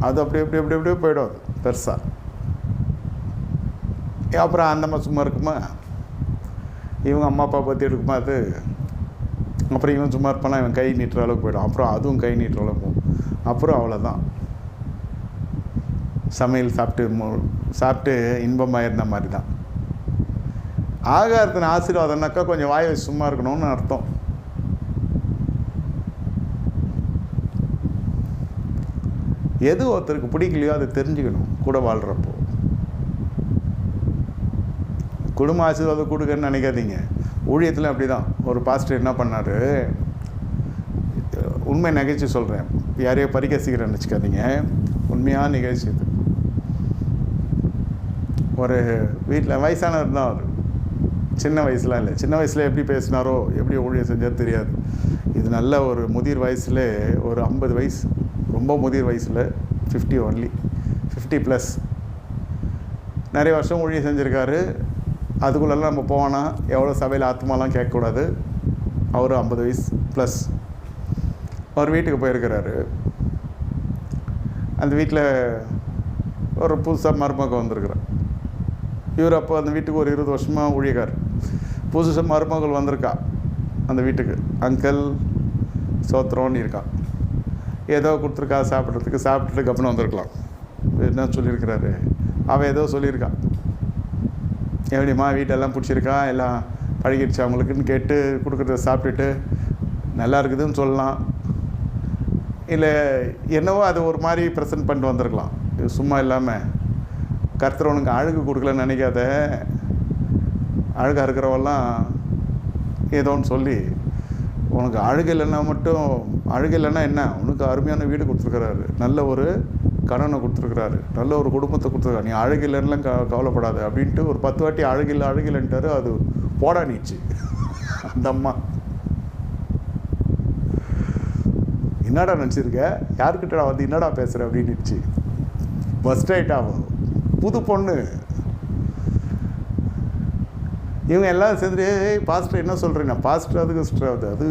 அது அப்படியே போயிடும். அது பெருசாக அப்புறம் அந்தம்மா சும்மா இருக்குமா? இவங்க அம்மா அப்பா பற்றி எடுக்குமா? அது அப்புறம் இவன் சும்மா இருப்பானா? இவன் கை நீட்டுற அளவுக்கு போயிடும். அப்புறம் அதுவும் கை நீட்டுற அளவுக்கு போகும். அப்புறம் அவ்வளோதான். சமையல் சாப்பிட்டு இன்பமாக இருந்த மாதிரி தான். ஆகாரத்தின் ஆசீர்வாதம்னாக்கா கொஞ்சம் வாயை வச்சு சும்மா இருக்கணும்னு அர்த்தம். எது ஒருத்தருக்கு பிடிக்கலையோ அதை தெரிஞ்சுக்கணும் கூட வாழ்கிறப்போ. குடும்ப ஆசீர்வாதம் கொடுக்கன்னு நினைக்காதீங்க. ஊழியத்தில் அப்படி தான். ஒரு பாஸ்டர் என்ன பண்ணார், உண்மை நிகழ்ச்சி சொல்கிறேன், யாரையோ பரிகசிக்கிறேன்னு வச்சுக்காதீங்க, உண்மையான நிகழ்ச்சி இது. ஒரு வீட்டில் வயசானவர் தான் அவர், சின்ன வயசுலாம் இல்லை. சின்ன வயசில் எப்படி பேசினாரோ எப்படி ஊழியம் செஞ்சாரோ தெரியாது. இது நல்ல ஒரு முதிர் வயசில், ஒரு 50 வயசு, ரொம்ப முதிர் வயசில், 50 ஒன்லி 50+ நிறைய வருஷம் ஊழியம் செஞ்சுருக்காரு. அதுக்குள்ளெல்லாம் நம்ம போவோன்னா எவ்வளோ சபையில் ஆத்மாலாம் கேட்கக்கூடாது. அவர் 50 வயசு ப்ளஸ். அவர் வீட்டுக்கு போயிருக்கிறாரு. அந்த வீட்டில் ஒரு புதுசாக மருமகம் வந்திருக்கிறார். இவர் அப்போ அந்த வீட்டுக்கு ஒரு 20 வருஷமாக ஊழியக்கார். புதுசாக மருமகள் வந்திருக்கா அந்த வீட்டுக்கு. அங்கிள் சோத்திரம்னு இருக்கா. ஏதோ கொடுத்துருக்கா சாப்பிட்றதுக்கு. சாப்பிட்டுட்டு கப்பனம் வந்திருக்கலாம். என்ன சொல்லியிருக்கிறாரு, அவள் ஏதோ சொல்லியிருக்கா. எப்படிம்மா வீட்டெல்லாம் பிடிச்சிருக்கா, எல்லாம் பழகிடுச்சு அவங்களுக்குன்னு கேட்டு கொடுக்குறத சாப்பிட்டுட்டு நல்லா இருக்குதுன்னு சொல்லலாம். இல்லை என்னவோ அது ஒரு மாதிரி ப்ரெசன்ட் பண்ணிட்டு வந்திருக்கலாம். சும்மா இல்லாமல் கர்த்தர் உனக்கு அழகு கொடுக்கலன்னு நினைக்காத, அழகாக இருக்கிறவெல்லாம் ஏதோன்னு சொல்லி உனக்கு அழகு இல்லைன்னா மட்டும், அழகு இல்லைன்னா என்ன, உனக்கு அருமையான வீடு கொடுத்துருக்குறாரு, நல்ல ஒரு கணவனை கொடுத்துருக்குறாரு, நல்ல ஒரு குடும்பத்தை கொடுத்துருக்காரு, நீ அழகு இல்லைன்னுலாம் கவலைப்படாது அப்படின்ட்டு ஒரு 10 வாட்டி அழகில்லைன்ட்டாரு. அது போடா நீச்சு அந்த அம்மா. என்னடா நினச்சிருக்க, யாருக்கிட்டடா வந்து என்னடா பேசுகிற அப்படின்னுச்சு. ஃபஸ்ட் ஆகிட்டாவும் புது பொண்ணு. இவங்க எல்லாம் சேர்ந்துட்டு பாஸ்டர் என்ன சொல்கிறேன்னா, பாஸ்டர் அதுக்கு சிஸ்டர் அது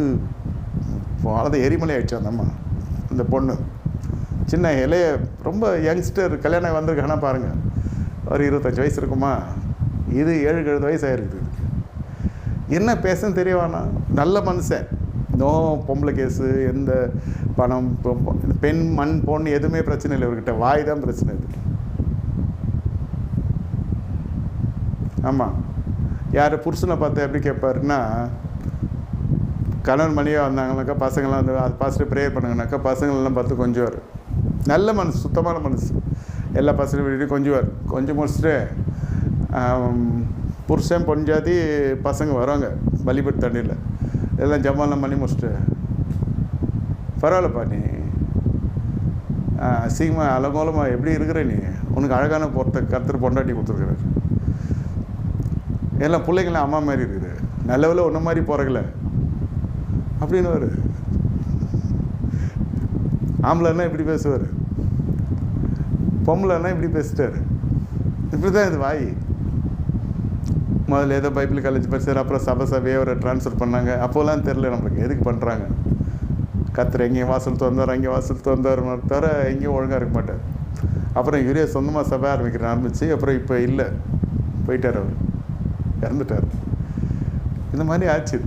அது எரிமலை ஆகிடுச்சு அந்த அம்மா. அந்த பொண்ணு சின்ன இலைய ரொம்ப யங்ஸ்டர், கல்யாணம் வந்திருக்கானா பாருங்கள், ஒரு 25 வயசு இருக்குமா. இது 7-7 வயசு ஆகிருக்குது. என்ன பேசுன்னு தெரியவானா. நல்ல மனுஷன். நோ பொம்பளை கேஸு, எந்த பணம், பெண், மண், பொண்ணு எதுவுமே பிரச்சனை இல்லை இவர்கிட்ட. வாய் தான் பிரச்சனை. இது ஆமாம். யார் புருஷனை பார்த்து எப்படி கேட்பாருன்னா, கணவன் மணியாக வந்தாங்கனாக்கா பசங்களாம் வந்து அது பாஸ்ட்டு ப்ரேயர் பண்ணுங்கனாக்கா பசங்களெல்லாம் பார்த்து கொஞ்சுவார். நல்ல மனசு, சுத்தமான மனசு. எல்லா பசங்களும் வீட்டையும் கொஞ்சுவார். கொஞ்சம் முடிச்சுட்டு புருஷன் பொஞ்சாதி பசங்க வருவாங்க பலிபட்டு தண்ணியில் எல்லாம் ஜமாலாம் பண்ணி முடிச்சுட்டு, பரவாயில்லப்பா நீ சீக்கிரமாக அலங்கோலமாக எப்படி இருக்கிற, நீ உனக்கு அழகான கர்த்தர் பொண்டாட்டி கொடுத்துருக்குறாரு, எல்லாம் பிள்ளைங்களாம் அம்மா மாதிரி இருக்குது, நல்லவில் ஒன்று மாதிரி போகிறங்கள அப்படின்னு ஒரு ஆம்பளைன்னா இப்படி பேசுவார், பொம்பளைன்னா இப்படி பேசிட்டார். இப்படி தான் இது வாய். முதல்ல ஏதோ பைபிள் காலேஜ் படிச்சார், அப்புறம் சபையே அவரை ட்ரான்ஸ்ஃபர் பண்ணாங்க. அப்போலாம் தெரில நம்மளுக்கு எதுக்கு பண்ணுறாங்க. கர்த்தர் எங்கேயும் வாசல் திறந்தார், அங்கேயும் வாசல் திறந்தார் தவிர எங்கேயும் ஒழுங்காக இருக்க மாட்டார். அப்புறம் இவரே சொந்தமாக சபை ஆரம்பிச்சு அப்புறம் இப்போ இல்லை, போயிட்டார், அவர் இறந்துட்டார். இந்த மாதிரி ஆச்சு.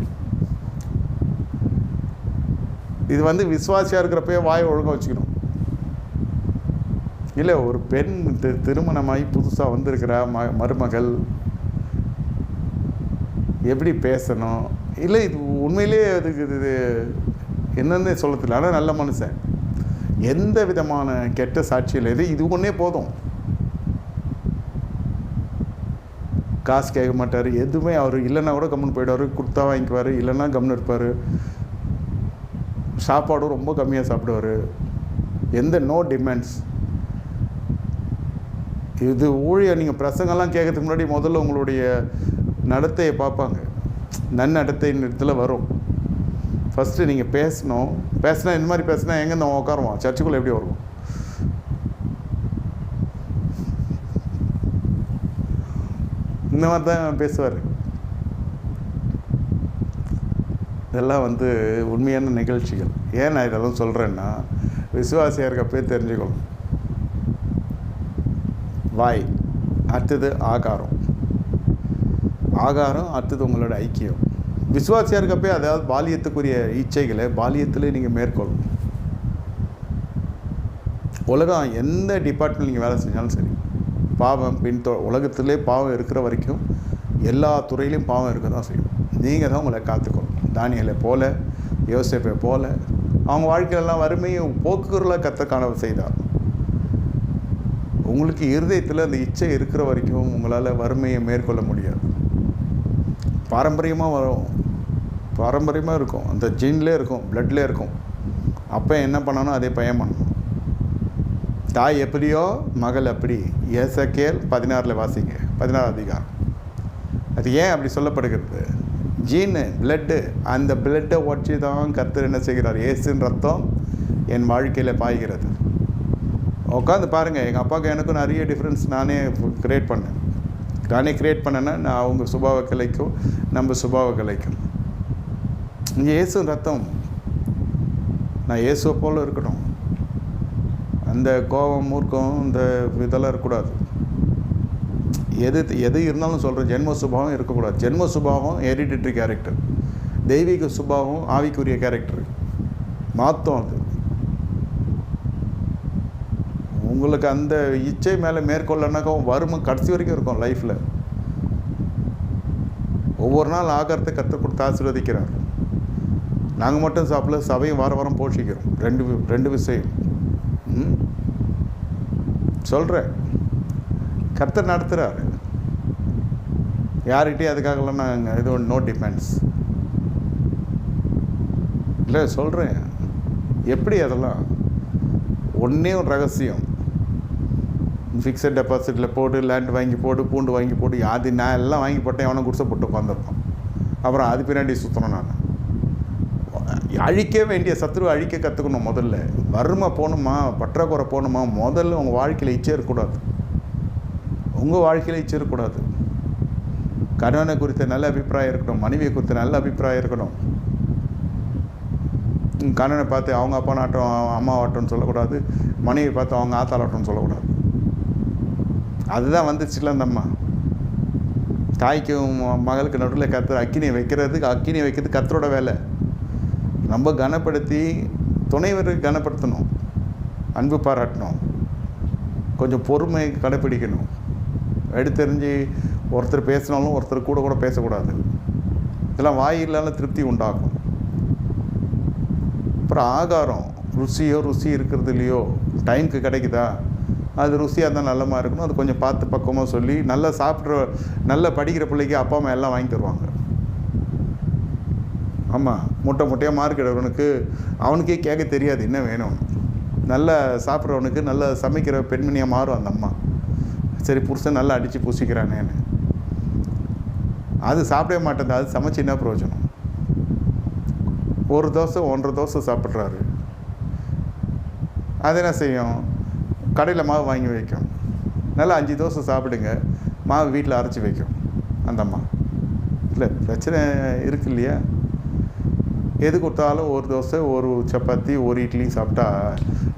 இது வந்து விசுவாசியாக இருக்கிறப்பயே வாயை ஒழுங்காக வச்சுக்கணும். இல்லை ஒரு பெண் திருமணமாகி புதுசாக வந்திருக்கிற மருமகள் எப்படி பேசணும், இல்லை இது உண்மையிலே அதுக்கு இது என்னென்னு சொல்ல தெரியல. ஆனால் நல்ல மனுஷன், எந்த விதமான கெட்ட சாட்சியில் இது ஒன்றே போதும். காசு கேட்க மாட்டார், எதுவுமே. அவர் இல்லைன்னா கூட கம்முன்னு போயிடுவார், கொடுத்தா வாங்கிக்குவார், இல்லைன்னா கம்முன்னு இருப்பார். சாப்பாடும் ரொம்ப கம்மியாக சாப்பிடுவார். எந்த நோ டிமாண்ட்ஸ். இது ஊழியம். நீங்கள் பிரசங்கெல்லாம் கேட்கறதுக்கு முன்னாடி முதல்ல உங்களுடைய நடத்தையை பார்ப்பாங்க. நன்னடத்தை இடத்துல வரும். ஃபஸ்ட்டு நீங்கள் பேசணும். பேசினா இந்த மாதிரி பேசினா எங்கே நம்ம உட்காருவோம்? சர்ச்சுக்குள்ளே எப்படி வருவோம்? இந்த மாதிரி தான் பேசுவார். இதெல்லாம் உண்மையான நிகழ்ச்சிகள். ஏன் நான் இதெல்லாம் சொல்கிறேன்னா, விசுவாசியாக இருக்கப்பே தெரிஞ்சுக்கணும். வாய், அடுத்தது ஆகாரம். ஆகாரம், அடுத்தது உங்களோட ஐக்கியம். விசுவாசியாக இருக்கப்பே அதாவது பாலியத்துக்குரிய இச்சைகளை பாலியத்திலே நீங்கள் மேற்கொள்ளணும். உலகம் எந்த டிபார்ட்மெண்ட் நீங்கள் வேலை செஞ்சாலும் சரி, பாவம் உலகத்திலே பாவம் இருக்கிற வரைக்கும் எல்லா துறையிலையும் பாவம் இருக்க தான் செய்யும். நீங்கள் தான் உங்களை காத்துக்கணும். தானியலை போல, யோசேப்பை போல அவங்க வாழ்க்கையிலலாம் வறுமையை போக்குறல கத்தக்கான செய்தார். உங்களுக்கு இருதயத்தில் அந்த இச்சை இருக்கிற வரைக்கும் உங்களால் வறுமையை மேற்கொள்ள முடியாது. பாரம்பரியமாக வரும், பாரம்பரியமாக இருக்கும், அந்த ஜீன்லேயே இருக்கும், பிளட்லேயே இருக்கும். அப்போ என்ன பண்ணணும், அதே பையன் பண்ணணும். தாய் எப்படியோ மகள் அப்படி. எசேக்கியேல் 16 வாசிங்க, 16 அதிகாரம். அது ஏன் அப்படி சொல்லப்படுகிறது? ஜீனு, பிளட்டு. அந்த பிளட்டை ஒட்டி தான் கர்த்தர் என்ன செய்கிறார்? இயேசுவின் ரத்தம் என் வாழ்க்கையில் பாய்கிறது. உட்காந்து பாருங்கள். எங்கள் அப்பாவுக்கு எனக்கும் நிறைய டிஃப்ரென்ஸ் நானே க்ரியேட் பண்ணேன்னா நான் அவங்க சுபாவ கலைக்கும் நம்ம சுபாவ கலைக்கும். இங்கே இயேசுவின் ரத்தம். நான் இயேசுவை போல் இருக்கணும். அந்த கோபம், மூர்க்கம், இந்த இதெல்லாம் இருக்கக்கூடாது. எது இருந்தாலும் சொல்கிறேன், ஜென்ம சுபாவம் இருக்கக்கூடாது. ஜென்ம சுபாவம் ஹெரிடிட்ரி கேரக்டர், தெய்வீக சுபாவம் ஆவிக்குரிய கேரக்டர் மாற்றம். அது உங்களுக்கு அந்த இச்சை மேலே மேற்கொள்ளனாக்கா வறுமை கடைசி வரைக்கும் இருக்கும் லைஃப்பில். ஒவ்வொரு நாள் ஆகாரத்தை கற்றுக் கொடுத்து ஆசீர்வதிக்கிறார். நாங்கள் மட்டும் சாப்பிடல, சபையும் வாரம் போஷிக்கிறோம். ரெண்டு விஷயம் சொல்கிறேன். கர்த்தர் நடத்துகிறாரு. யார்கிட்டையும் அதுக்காகலாம் நாங்கள் இது நோ டிபெண்ட்ஸ் இல்லை. சொல்கிறேன் எப்படி அதெல்லாம். ஒன்றே ஒரு ரகசியம், ஃபிக்ஸட் டெபாசிட்டில் போட்டு, லேண்ட் வாங்கி போட்டு, பூண்டு வாங்கி போட்டு, அது நான் எல்லாம் வாங்கி போட்டேன். எவனை குடிசை போட்டு உட்காந்துருப்பான். அப்புறம் அது பின்னாடி சுற்றணும். நான் அழிக்க வேண்டிய சத்துருவை அழிக்க கற்றுக்கணும். முதல்ல வறுமை போகணுமா, பற்றாக்குறை போகணுமா, முதல்ல உங்கள் வாழ்க்கையில் இச்சை இருக்கக்கூடாது. உங்கள் வாழ்க்கையில் இச்சை இருக்கக்கூடாது. கணவனை குறித்த நல்ல அபிப்பிராயம் இருக்கணும், மனைவியை குறித்த நல்ல அபிப்பிராயம் இருக்கணும். கணவனை பார்த்து அவங்க அப்பா நாட்டம் அம்மா ஆட்டம்னு சொல்லக்கூடாது, மனைவி பார்த்து அவங்க ஆத்தாளாட்டம்னு சொல்லக்கூடாது. அதுதான் வந்துச்சுல அந்த அம்மா. தாய்க்கும் மகளுக்கு நடுவில் கர்த்தர் அக்கினியை வைக்கிறது கர்த்தரோட வேலை. ரொம்ப கனப்படுத்தி துணைவருக்கு கனப்படுத்தணும், அன்பு பாராட்டணும், கொஞ்சம் பொறுமை கடைப்பிடிக்கணும். எடுத்தெறிஞ்சு ஒருத்தர் பேசினாலும் ஒருத்தர் கூட பேசக்கூடாது. இதெல்லாம் வாயிலான திருப்தி உண்டாகும். அப்புறம் ஆகாரம், ருசி இருக்கிறது இல்லையோ, டைமுக்கு கிடைக்குதா, அது ருசியாக இருந்தால் நல்லமாக இருக்கணும். அது கொஞ்சம் பார்த்து பக்குவமாக சொல்லி, நல்லா சாப்பிட்ற நல்லா படிக்கிற பிள்ளைக்கு அப்பா அம்மா எல்லாம் வாங்கி தருவாங்க. ஆமாம், முட்டையாக மார்க் எடுக்கிறவனுக்கு அவனுக்கே கேட்க தெரியாது என்ன வேணும். நல்லா சாப்பிட்றவனுக்கு நல்லா சமைக்கிற பெண்மணியாக மாறும் அந்த அம்மா. சரி, புருஷன் நல்லா அடித்து பூசிக்கிறானேன்னு. அது சாப்பிடவே மாட்டேன். அது சமைச்சு என்ன பிரயோஜனம்? ஒரு தோசை 1.5 தோசை சாப்பிட்றாரு. அது என்ன செய்யும்? கடையில் மாவு வாங்கி வைக்கும். நல்லா 5 தோசை சாப்பிடுங்க, மாவு வீட்டில் அரைச்சி வைக்கும் அந்த அம்மா. இல்லை, பிரச்சனை இருக்கு இல்லையா? எது கொடுத்தாலும் ஒரு தோசை, ஒரு சப்பாத்தி, ஒரு இட்லி சாப்பிட்டா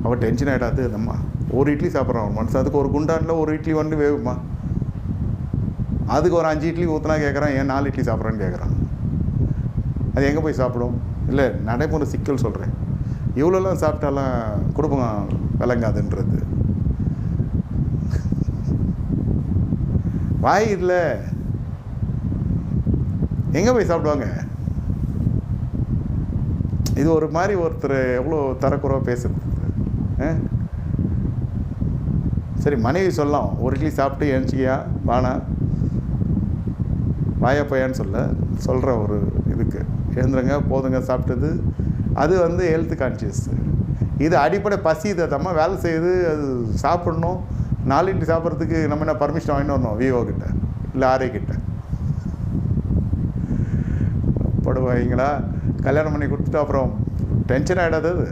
அவள் டென்ஷன் ஆகிடாது அந்த அம்மா. ஒரு இட்லி சாப்பிட்றான் மனுஷன், அதுக்கு ஒரு குண்டானில் ஒரு இட்லி வந்து வேகுமா? அதுக்கு ஒரு 5 இட்லி ஊற்றினா கேட்குறான், ஏன் 4 இட்லி சாப்பிட்றான்னு கேட்குறான். அது எங்கே போய் சாப்பிடும்? இல்லை, நடைமுறை சிக்கல் சொல்கிறேன். இவ்வளோலாம் சாப்பிட்டாலாம் குடும்பம் விளங்காதுன்றது. வாய் இல்லை, எங்கே போய் சாப்பிடுவாங்க? இது ஒரு மாதிரி ஒருத்தர் எவ்வளோ தரக்குறைவாக பேசுறது. சரி, மனைவி சொல்லலாம், ஒரு இட்லி சாப்பிட்டு எழுச்சிக்கியா வானா, வாயப்பையான்னு சொல்கிற ஒரு இதுக்கு எழுந்துருங்க போதுங்க சாப்பிட்டது அது வந்து ஹெல்த் கான்ஷியஸ். இது அடிப்படை பசி. இதை நம்ம வேலை செய்யுது, அது சாப்பிட்ணும். 4 இட்லி சாப்பிட்றதுக்கு நம்ம என்ன பர்மிஷன் வாங்கிட்டு வரணும் விவோ கிட்ட இல்லை ஆர்ஐ கிட்ட படுவாங்களா? கல்யாணம் பண்ணி கொடுத்துட்டு அப்புறம் டென்ஷன் ஆகிடாது. அது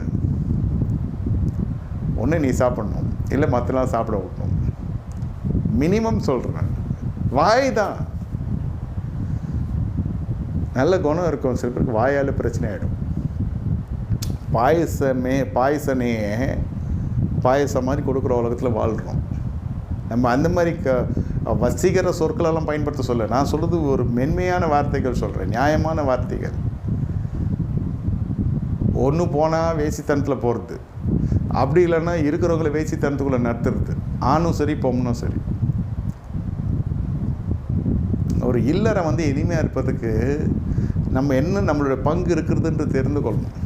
ஒன்று நீ சாப்பிட்ணும், இல்லை மற்றலாம் சாப்பிட விடணும். மினிமம் சொல்கிறேன். வாய் தான் நல்ல குணம் இருக்கும். சில பேருக்கு வாயால் பிரச்சனை ஆகிடும். பாயசனே பாயசம் மாதிரி கொடுக்குற உலகத்தில் வாழ்கிறோம் நம்ம. அந்த மாதிரி வசீகர சொற்களெல்லாம் பயன்படுத்த சொல்ல. நான் சொல்கிறது ஒரு மென்மையான வார்த்தைகள் சொல்கிறேன், நியாயமான வார்த்தைகள். ஒன்று போனால் வேசித்தனத்தில் போகிறது, அப்படி இல்லைன்னா இருக்கிறவங்கள வேசித்தனத்துக்குள்ளே நடத்துறது. ஆணும் சரி பொண்ணும் சரி. ஒரு இல்லறை வந்து இனிமையாக இருப்பதுக்கு நம்ம என்ன நம்மளோட பங்கு இருக்கிறதுன்றது தெரிந்து கொள்ளணும்.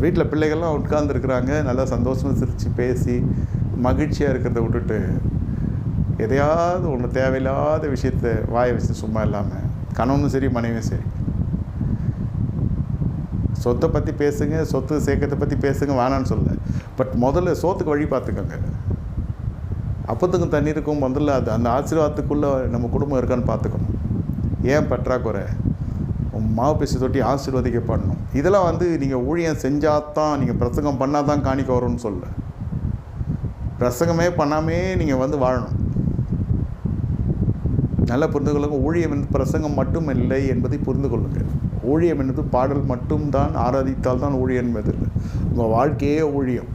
வீட்டில் பிள்ளைகள்லாம் உட்கார்ந்துருக்குறாங்க, நல்லா சந்தோஷமாக சிரித்து பேசி மகிழ்ச்சியாக இருக்கிறத விட்டுட்டு எதையாவது ஒன்று தேவையில்லாத விஷயத்தை வாய வச்சு சும்மா இல்லாமல், கணவனும் சரி மனைவியும் சரி, சொத்தை பற்றி பேசுங்க, சொத்து சேர்க்கறதை பற்றி பேசுங்க, வேணான்னு சொல்ல. பட் முதல்ல சோத்துக்கு வழி பார்த்துக்கோங்க. அப்பத்துக்கும் தண்ணீருக்கும் முதல்ல அது அந்த ஆசீர்வாதத்துக்குள்ளே நம்ம குடும்பம் இருக்கான்னு பார்த்துக்கணும். ஏன் பற்றாக்குறை? மாவு பேசி தொட்டி ஆசீர்வதிக்கப்படணும். இதெல்லாம் வந்து நீங்கள் ஊழியம் செஞ்சால் தான், நீங்கள் பிரசங்கம் பண்ணால் தான் காணிக்க வரும்னு சொல்ல. பிரசங்கமே பண்ணாமே நீங்கள் வந்து வாழணும். நல்லா புரிந்து கொள்ளுங்க. ஊழியம் என்பது பிரசங்கம் மட்டும் இல்லை என்பதை புரிந்து கொள்ளுங்கள். ஊழியம் என்பது பாடல் மட்டும்தான், ஆராதித்தால் தான் ஊழியம் என்பது இல்லை. உங்கள் வாழ்க்கையே ஊழியம்.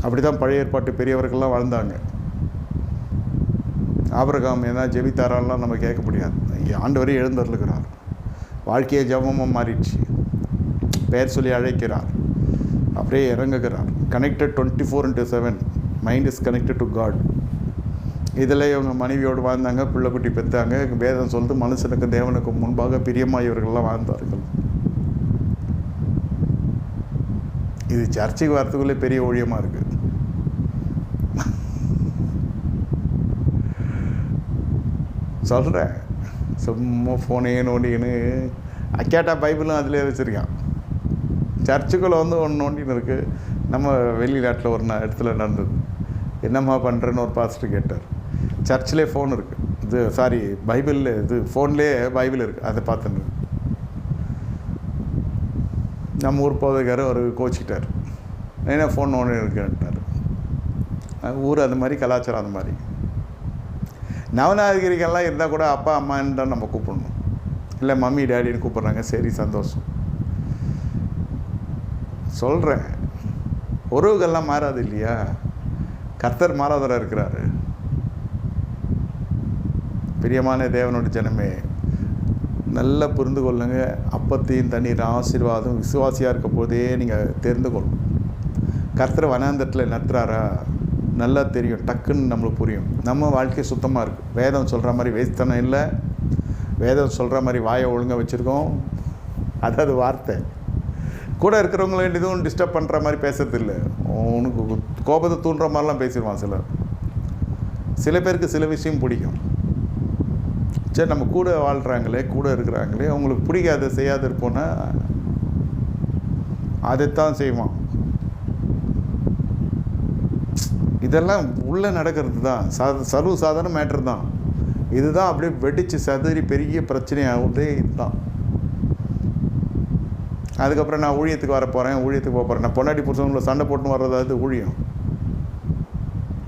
அப்படி தான் பழைய ஏற்பாட்டு பெரியவர்கள்லாம் வாழ்ந்தாங்க. ஆபிரகாம் ஏன்னா ஜெபித்தாரெல்லாம் நம்ம கேட்க முடியாது. ஆண்டவரே எழுந்தருளுகிறார். வாழ்க்கையை ஜபமாக மாறிடுச்சு. பெயர் சொல்லி அழைக்கிறார், அப்படியே இறங்குகிறார். Connected 24/7. Mind is connected to God. இதில் இவங்க மனைவியோடு வாழ்ந்தாங்க, பிள்ளை குட்டி பெற்றாங்க. வேதம் சொல்லிட்டு மனுஷனுக்கு தேவனுக்கு முன்பாக பிரியமாக இவர்கள்லாம் வாழ்ந்தார்கள். இது சர்ச்சைக்கு வரத்துக்குள்ளே பெரிய ஊழியமாக இருக்குது. சொல்கிறேன், சும்மா ஃபோனே நோண்டின்னு கேட்டால் பைபிளும் அதிலே வச்சுருக்கான். சர்ச்சுக்குள்ளே வந்து ஒன்று நோண்டின்னு இருக்குது. நம்ம வெளிநாட்டில் ஒரு இடத்துல நடந்தது. என்னம்மா பண்ணுறேன்னு ஒரு பாஸ்டர் கேட்டார். சர்ச்சிலே ஃபோன் இருக்குது, இது சாரி பைபிளில், இது ஃபோன்லேயே பைபிள் இருக்குது, அதை பார்த்துன்னு. நம்ம ஊர் போதுக்காரர் ஒரு கோச்சிக்கிட்டார். ஏன்னா ஃபோன் ஒன்று இருக்குன்ட்டார். ஊர் அந்த மாதிரி, கலாச்சாரம் அந்த மாதிரி. நவநாகரிகெல்லாம் இருந்தால் கூட அப்பா அம்மான்னு தான் நம்ம கூப்பிடணும், இல்லை மம்மி டேடின்னு கூப்பிட்றாங்க. சரி, சந்தோஷம். சொல்கிறேன், உறவுகள்லாம் மாறாது இல்லையா? கர்த்தர் மாறாதவராக இருக்கிறாரு. பிரியமான தேவனோட ஜனமே, நல்லா புரிந்து கொள்ளுங்க. அப்பத்தையும் தண்ணீர் ஆசீர்வாதம் விசுவாசியாக இருக்க போதே நீங்கள் தெரிந்து கொள்ளணும். கர்த்தர் வனாந்தரத்தில் நடத்துகிறாரா? நல்லா தெரியும், டக்குன்னு நம்மளுக்கு புரியும். நம்ம வாழ்க்கை சுத்தமாக இருக்குது. வேதம் சொல்கிற மாதிரி வேஸ்தனம் இல்லை. வேதம் சொல்கிற மாதிரி வாயை ஒழுங்காக வச்சுருக்கோம். அதாவது வார்த்தை கூட இருக்கிறவங்கள எதுவும் டிஸ்டர்ப் பண்ணுற மாதிரி பேசுறது இல்லை. உனக்கு கோபத்தை தூண்டுற மாதிரிலாம் பேசிடுவான் சிலர். சில பேருக்கு சில விஷயம் பிடிக்கும். சரி, நம்ம கூட வாழ்கிறாங்களே, கூட இருக்கிறாங்களே, அவங்களுக்கு பிடிக்காத செய்யாத இருப்போன்னா அதைத்தான் செய்வான். இதெல்லாம் உள்ளே நடக்கிறது தான். சர்வ சாதாரண மேட்ரு தான். இதுதான் அப்படியே வெடித்து சதுரி பெரிய பிரச்சனையாகுதே. இதுதான். அதுக்கப்புறம் நான் ஊழியத்துக்கு வர போகிறேன், ஊழியத்துக்கு போக போகிறேன். நான் பொண்டாட்டி புருஷங்களை சண்டை போட்டுன்னு வர்றதாவது ஊழியம்.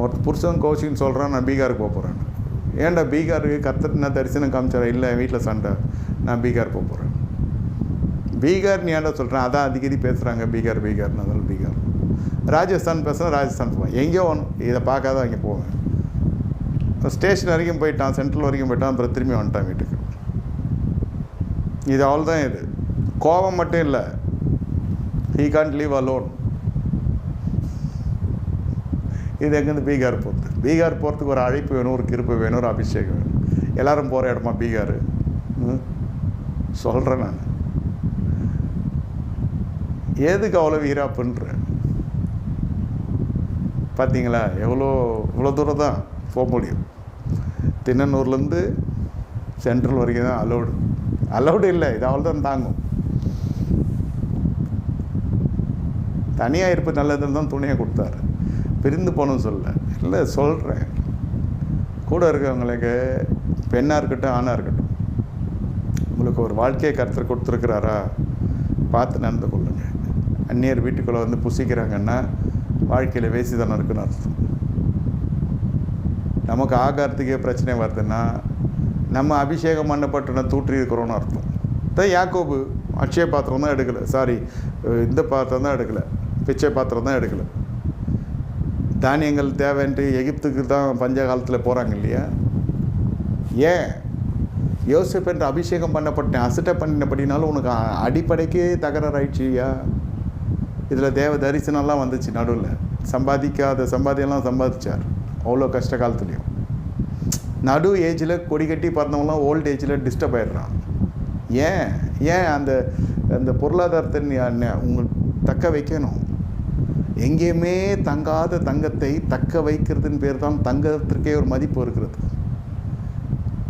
ஒரு புருஷன் கோச்சின்னு சொல்கிறான், நான் பீகாருக்கு போக போகிறேன். ஏன்டா பீகாருக்கு? கர்த்தர் நான் தரிசனம் காமிச்சார? இல்லை, வீட்டில் சண்டை, நான் பீகார் போக போகிறேன். பீகார் நீ ஏன்டா சொல்கிறேன்? அதான் அடிக்கடி பேசுகிறாங்க பீகார் பீகார்னு. அதனால் பீகார். ராஜஸ்தான் பேசுகிறேன், ராஜஸ்தான் போவேன். எங்கேயோ ஒன்று இதை பார்க்காத அங்கே போவேன். ஸ்டேஷன் வரைக்கும் போயிட்டான், சென்ட்ரல் வரைக்கும் போயிட்டான், அப்புறம் திரும்பி வந்துட்டான் வீட்டுக்கு. இது அவ்வளோ தான். இது கோபம் மட்டும் இல்லை. He can't leave alone. இது எங்கேருந்து பீகார் போகிறது? பீகார் போகிறதுக்கு ஒரு அழைப்பு வேணும், ஒரு கிருப்பை வேணும், ஒரு அபிஷேகம் வேணும். எல்லோரும் போகிற இடமா பீகார்? சொல்கிறேன் நான். எதுக்கு அவ்வளோ வீராப்புன்றேன்? பார்த்தீங்களா? இவ்வளோ தூரம் தான் போக முடியும். திண்ணனூர்லேருந்து சென்ட்ரல் வரைக்கும் தான் அலௌடு இல்லை. இது அவள் தான் தாங்கும். தனியாக இருப்பு நல்லதுன்னு தான் துணியை கொடுத்தாரு. பிரிந்து போகணும்னு இல்லை சொல்கிறேன். கூட இருக்கவங்களுக்கு பெண்ணாக இருக்கட்டும் ஆணாக இருக்கட்டும், உங்களுக்கு ஒரு வாழ்க்கையை கருத்தில் கொடுத்துருக்குறாரா, பார்த்து நடந்து கொள்ளுங்க. அந்நியர் வீட்டுக்குள்ளே வந்து புசிக்கிறாங்கன்னா வாழ்க்கையில் வேசித்தனம் இருக்குன்னு அர்த்தம். நமக்கு ஆகாரத்துக்கே பிரச்சனை வருதுன்னா நம்ம அபிஷேகம் பண்ணப்பட்டன தூற்றி இருக்கிறோன்னு அர்த்தம். தான் யாக்கோபு அட்சய பாத்திரம் தான் எடுக்கலை, இந்த பாத்திரம் தான் எடுக்கலை, பிச்சை பாத்திரம் தான் எடுக்கலை. தானியங்கள் தேவைன்ட்டு எகிப்துக்கு தான் பஞ்ச காலத்தில் போகிறாங்க இல்லையா? ஏன் யோசேப்பு என்று அபிஷேகம் பண்ணப்பட்டேன் அசட்டை பண்ணினபடினாலும் உனக்கு அடிப்படைக்கே தகராறாயிடுச்சியா? இதில் தேவ தரிசனம்லாம் வந்துச்சு. நடுவில் சம்பாதியெல்லாம் சம்பாதிச்சார் அவ்வளோ கஷ்ட காலத்துலேயும். நடு ஏஜில் கொடி கட்டி பிறந்தவங்களாம் ஓல்டு ஏஜில் டிஸ்டர்ப் ஆகிடுறான். ஏன் அந்த பொருளாதாரத்தை உங்கள் தக்க வைக்கணும். எங்கேயுமே தங்காத தங்கத்தை தக்க வைக்கிறதுன்னு பேர் தான் தங்கத்திற்கே ஒரு மதிப்பு இருக்கிறது.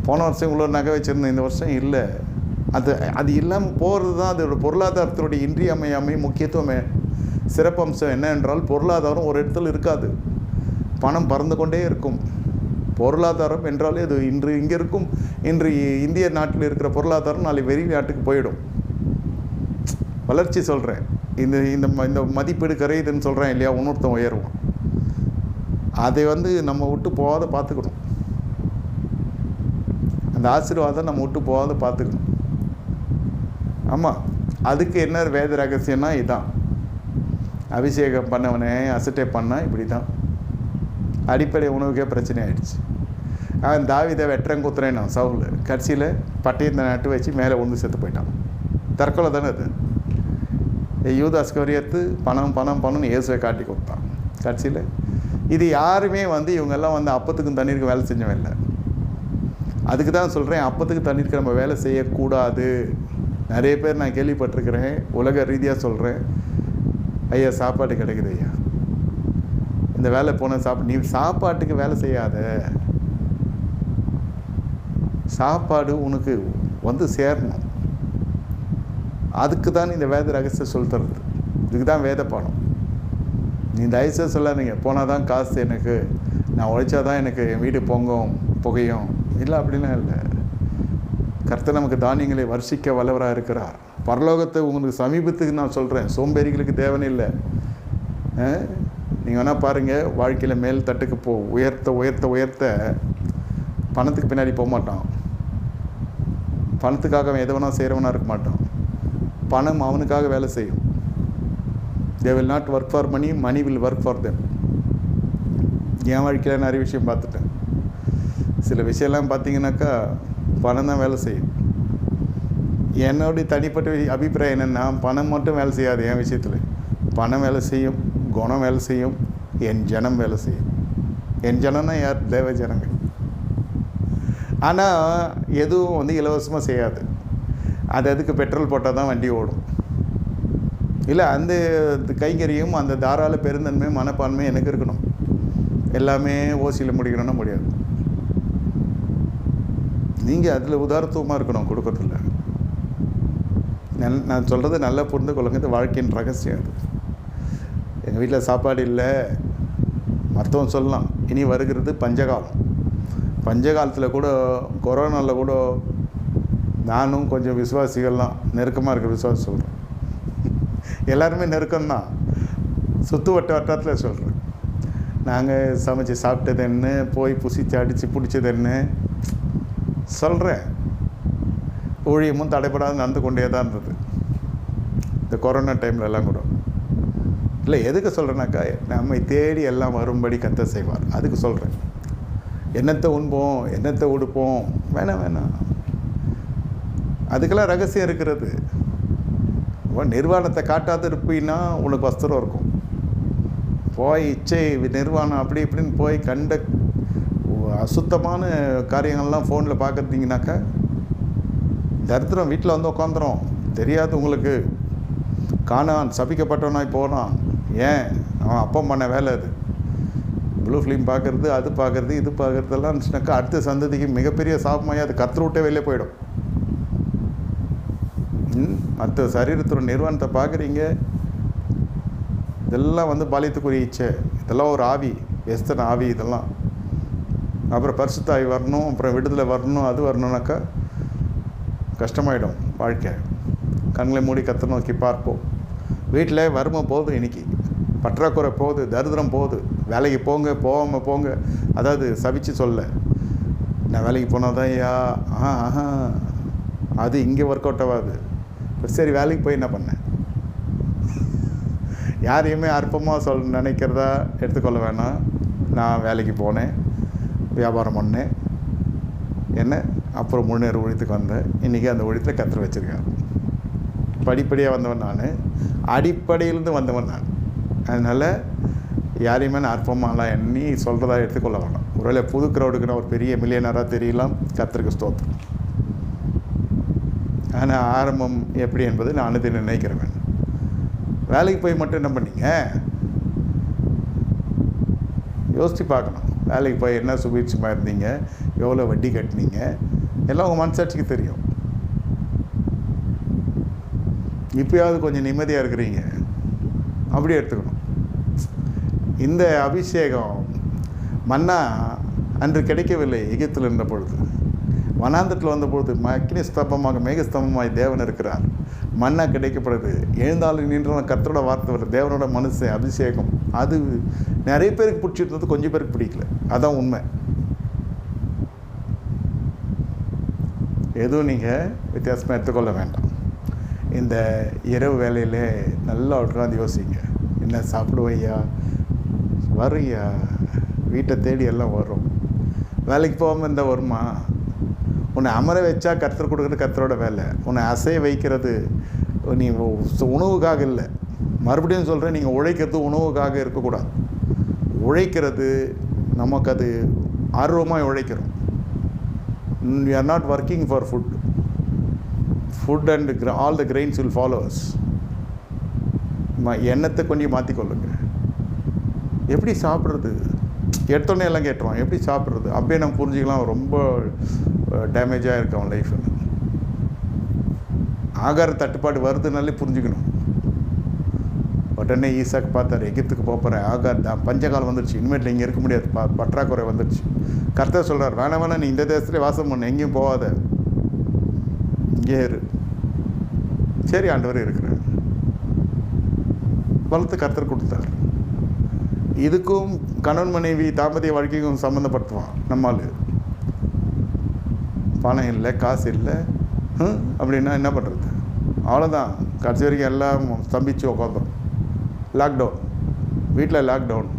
போன வருஷம் இவ்வளோ நகை வச்சுருந்தேன், இந்த வருஷம் இல்லை. அது இல்லாமல் போகிறது தான் அதோட பொருளாதாரத்தினுடைய இன்றியமையாமை முக்கியத்துவமே. சிறப்பம்சம் என்ன என்றால் பொருளாதாரம் ஒரு இடத்துல இருக்காது, பணம் பறந்து கொண்டே இருக்கும். பொருளாதாரம் என்றாலே அது இங்கே இருக்கும். இன்று இந்திய நாட்டில் இருக்கிற பொருளாதாரம் நாளை வெளிநாட்டுக்கு போயிடும். வளர்ச்சி சொல்கிறேன். இந்த மதிப்பீடு கரையுதுன்னு சொல்கிறேன் இல்லையா? இன்னொருத்தன் உயர்வான். அதை நம்ம விட்டு போகாத பார்த்துக்கணும். அந்த ஆசீர்வாதம் நம்ம விட்டு போகாத பார்த்துக்கணும். ஆமாம், அதுக்கு என்ன வேத ரகசியம்னா இதுதான். அபிஷேகம் பண்ணவனே அசட்டை பண்ணால் இப்படி தான். அடிப்படை உணவுக்கே பிரச்சனை ஆகிடுச்சு. அவன் தாவீதை வெட்டுறங்குத்துறேன் நான் சவுல் கட்சியில் பட்டயத்தை நட்டு வச்சு மேலே ஒன்று செத்து போயிட்டான். தற்கொலை தானே அது. யூதாஸ் கரியத்து பணம்னு இயேசுவை காட்டி கொடுத்தான் கட்சியில். இது யாருமே இவங்கெல்லாம் அப்பத்துக்கும் தண்ணீருக்கு வேலை செஞ்சவன் இல்லை. அதுக்கு தான் சொல்கிறேன், அப்பத்துக்கு தண்ணீருக்கு நம்ம வேலை செய்யக்கூடாது. நிறைய பேர் நான் கேள்விப்பட்டிருக்கிறேன், உலக ரீதியாக சொல்கிறேன். ஐயா சாப்பாடு கிடைக்குது ஐயா, இந்த வேலை போன நீ சாப்பாட்டுக்கு வேலை செய்யாத. சாப்பாடு உனக்கு சேரணும். அதுக்கு தான் இந்த வேத ரகசியம் சொல்கிறது. இதுக்கு தான் வேத பாடம். நீ தயவுசெய்து சொல்லாதீங்க போனால் தான் காசு எனக்கு, நான் உழைச்சாதான் எனக்கு என் வீடு புகையும் இல்லை, அப்படிலாம் இல்லை. கர்த்தர் நமக்கு தானியங்களை வர்ஷிக்க வல்லவராக இருக்கிறார். பரலோகத்தை உங்களுக்கு சமீபத்துக்கு நான் சொல்கிறேன். சோம்பேறிகளுக்கு தேவனே இல்லை. நீங்கள் வேணால் பாருங்கள், வாழ்க்கையில் மேல் தட்டுக்கு உயர்த்த பணத்துக்கு பின்னாடி போக மாட்டான். பணத்துக்காக அவன் எதை வேணால் செய்கிறவனாக இருக்க மாட்டான். பணம் அவனுக்காக வேலை செய்யும். they will not work for money, money will work for them. என் வாழ்க்கையில் நிறைய விஷயம் பார்த்துட்டேன். சில விஷயம்லாம் பார்த்தீங்கன்னாக்கா பணம் தான் வேலை செய்யும். என்னுடைய தனிப்பட்ட அபிப்பிராயம் என்னென்னா, பணம் மட்டும் வேலை செய்யாது என் விஷயத்தில். பணம் வேலை செய்யும், குணம் வேலை செய்யும், என் ஜனம் வேலை செய்யும். என் ஜனம்னா யார்? தேவ ஜனங்கள். ஆனால் எதுவும் இலவசமாக செய்யாது. அதுக்கு பெட்ரோல் போட்டால் தான் வண்டி ஓடும். இல்லை, அந்த கைங்கரியும் அந்த தாராள பெருந்தன்மை மனப்பான்மை எனக்கு இருக்கணும். எல்லாமே ஓசியில் முடிக்கணும்னா முடியாது. நீங்கள் அதில் உதாரணத்துவமாக இருக்கணும் கொடுக்கறதில்ல. நான் சொல்கிறது நல்லா புரிந்து கொள்ளுங்க. இந்த வாழ்க்கையின் ரகசியம் அது. எங்கள் வீட்டில் சாப்பாடு இல்லை, மருத்துவம் சொல்லலாம். இனி வருகிறது பஞ்சகாலம். பஞ்சகாலத்தில் கூட, கொரோனாவில் கூட நானும் கொஞ்சம் விசுவாசிகள்லாம் நெருக்கமாக இருக்கிற விசுவாசி சொல்கிறேன். எல்லாருமே நெருக்கம்தான். சுற்று வட்டாரத்தில் சொல்கிறேன். நாங்கள் சமைச்சு சாப்பிட்டது என்ன, போய் புசிச்சு அடித்து பிடிச்சது என்ன சொல்கிறேன். ஊழியமும் தடைப்படாது நடந்து கொண்டே தான் இருந்தது இந்த கொரோனா டைம்லலாம் கூட. இல்லை, எதுக்கு சொல்கிறேன்னாக்கா, நம்மை தேடி எல்லாம் வரும்படி கத்த செய்வார். அதுக்கு சொல்கிறேன். என்னத்தை உண்போம், என்னத்தை உடுப்போம், வேணாம். அதுக்கெல்லாம் ரகசியம் இருக்கிறது. நிர்வாணத்தை காட்டாத இருப்பீன்னா உனக்கு வஸ்திரம் இருக்கும். போய் இச்சை நிர்வாணம் அப்படி இப்படின்னு போய் கண்ட அசுத்தமான காரியங்கள்லாம் ஃபோனில் பார்க்குறீங்கனாக்கா தரித்திரம் வீட்டில் உட்காந்துரும். தெரியாது உங்களுக்கு. காணான் சபிக்கப்பட்டவனாய் போனான். ஏன்? அவன் அப்பம் பண்ண வேலை அது. ப்ளூ ஃபிலிம் பார்க்குறது, அது பார்க்குறது, இது பார்க்குறதெல்லாம் இருந்துச்சுனாக்கா அடுத்த சந்ததிக்கு மிகப்பெரிய சாபமாகி அது கர்த்தரை விட்டே வெளியே போயிடும். மற்ற சரீரத்தோட நிர்வாணத்தை பார்க்குறீங்க, இதெல்லாம் வந்து பாலியத்துக்குரிய இச்சை, இதெல்லாம் ஒரு ஆவி, எஸ்தன ஆவி இதெல்லாம். அப்புறம் பரிசுத்தாய் வரணும், அப்புறம் விடுதலை வரணும், அது வரணுன்னாக்கா கஷ்டமாயிடும் வாழ்க்கை. கண்களை மூடி கர்த்தரை நோக்கி பார்ப்போம். வீட்டில் வறுமை போகுது, இன்றைக்கி பற்றாக்குறை போகுது, தரித்திரம் போகுது. வேலைக்கு போங்க, போகாமல் போங்க, அதாவது சபிச்சு சொல்ல, நான் வேலைக்கு போனால் தான் ஐயா அது இங்கே ஒர்க் அவுட் ஆகாது. சரி, வேலைக்கு போய் என்ன பண்ணேன்? யாரையுமே அற்பமாக நினைக்கிறதா எடுத்துக்கொள்ள வேணாம். நான் வேலைக்கு போனேன், வியாபாரம் பண்ணேன், என்ன அப்புறம் முன்னேற ஒழித்துக்கு வந்தேன். இன்றைக்கி அந்த ஒழித்தில் கர்த்தர் வச்சுருக்கேன். படிப்படியாக வந்தவன் நான், அடிப்படையிலேருந்து வந்தவன் நான். அதனால் யாரையுமே நான் அற்பமாலாம் எண்ணி சொல்கிறதா எடுத்துக்கொள்ள வேண்டாம். ஒருவேளை புது க்ரௌடுக்கு நான் ஒரு பெரிய மில்லியனராக தெரியலாம், கர்த்தருக்கு ஸ்தோத்திரம். ஆனால் ஆரம்பம் எப்படி என்பது நான் அனுதினம் நினைக்கிறேன். வேலைக்கு போய் மட்டும் என்ன பண்ணீங்க? யோசித்து பார்க்கணும். வேலைக்கு போய் என்ன சுபீட்சமாக இருந்தீங்க, எவ்வளோ வட்டி கட்டினீங்க, எல்லாம் உங்கள் மனசாட்சிக்கு தெரியும். இப்போயாவது கொஞ்சம் நிம்மதியாக இருக்கிறீங்க, அப்படி எடுத்துக்கணும். இந்த அபிஷேகம் மன்னா அன்று கிடைக்கவில்லை. எகிப்தில் இருந்த பொழுது, வனாந்தத்தில் வந்த பொழுது அக்கினி ஸ்தம்பமாக மேகஸ்தம்பமாய் தேவன் இருக்கிறார். மன்னா கிடைக்கப்படுது. எழுந்தாலும் நின்ற கர்த்தரோட வார்த்தை வர தேவனோட மனசு அபிஷேகம், அது நிறைய பேருக்கு பிடிச்சிருந்தது, கொஞ்சம் பேருக்கு பிடிக்கல. அதான் உண்மை. எதுவும் நீங்கள் வித்தியாசமாக எடுத்துக்கொள்ள வேண்டாம். இந்த இரவு வேலையிலே நல்லா உட்காந்து யோசிங்க. என்ன சாப்பிடுவையா, வரையா, வீட்டை தேடி எல்லாம் வரும். வேலைக்கு போகாமல் இருந்தால் வருமா? உன்னை அமர வச்சா கர்த்தர் கொடுக்குறது கர்த்தரோட வேலை. உன்னை அசைய வைக்கிறது நீ உணவுக்காக இல்லை. மறுபடியும் சொல்கிறேன், நீங்கள் உழைக்கிறது உணவுக்காக இருக்கக்கூடாது. உழைக்கிறது நமக்கு அது ஆர்வமாக உழைக்கிறோம். You are not working for food and all the grains will followers. எண்ணத்தை கொஞ்சம் மாற்றிக்கொள்ளுங்க. எப்படி சாப்பிட்றது? எடுத்தோடனே எல்லாம் கேட்டுருவோம், எப்படி சாப்பிட்றது? அப்படியே நம்ம புரிஞ்சுக்கலாம் ரொம்ப டேமேஜாக இருக்கு அவன் லைஃப். ஆகார தட்டுப்பாடு வருதுனாலே புரிஞ்சுக்கணும். உடனே ஈசாக்கு பார்த்தாரு, எகிப்துக்கு போகிறேன், ஆகார் தான் பஞ்சகாலம் வந்துடுச்சு, இனிமேட்டில் இங்கே இருக்க முடியாது, பற்றாக்குறை வந்துடுச்சு. கர்த்தர் சொல்கிறார், வேணாம் நீ இந்த தேசத்துலேயே வாசம் பண்ணு, எங்கேயும் போகாத, இங்கே இரு. சரி ஆண்டவர் இருக்கிறார். வளர்த்து கர்த்தர் கொடுத்தார். இதுக்கும் கணவன் மனைவி தாம்பத்திய வாழ்க்கைக்கும் சம்மந்தப்படுத்துவான் நம்மால். பணம் இல்லை, காசு இல்லை அப்படின்னா என்ன பண்ணுறது? அவ்வளோதான். கடைசி வரைக்கும் எல்லாம் ஸ்தம்பிச்சு உட்காந்தோம். லாக்டவுன், வீட்டில் லாக்டவுன்.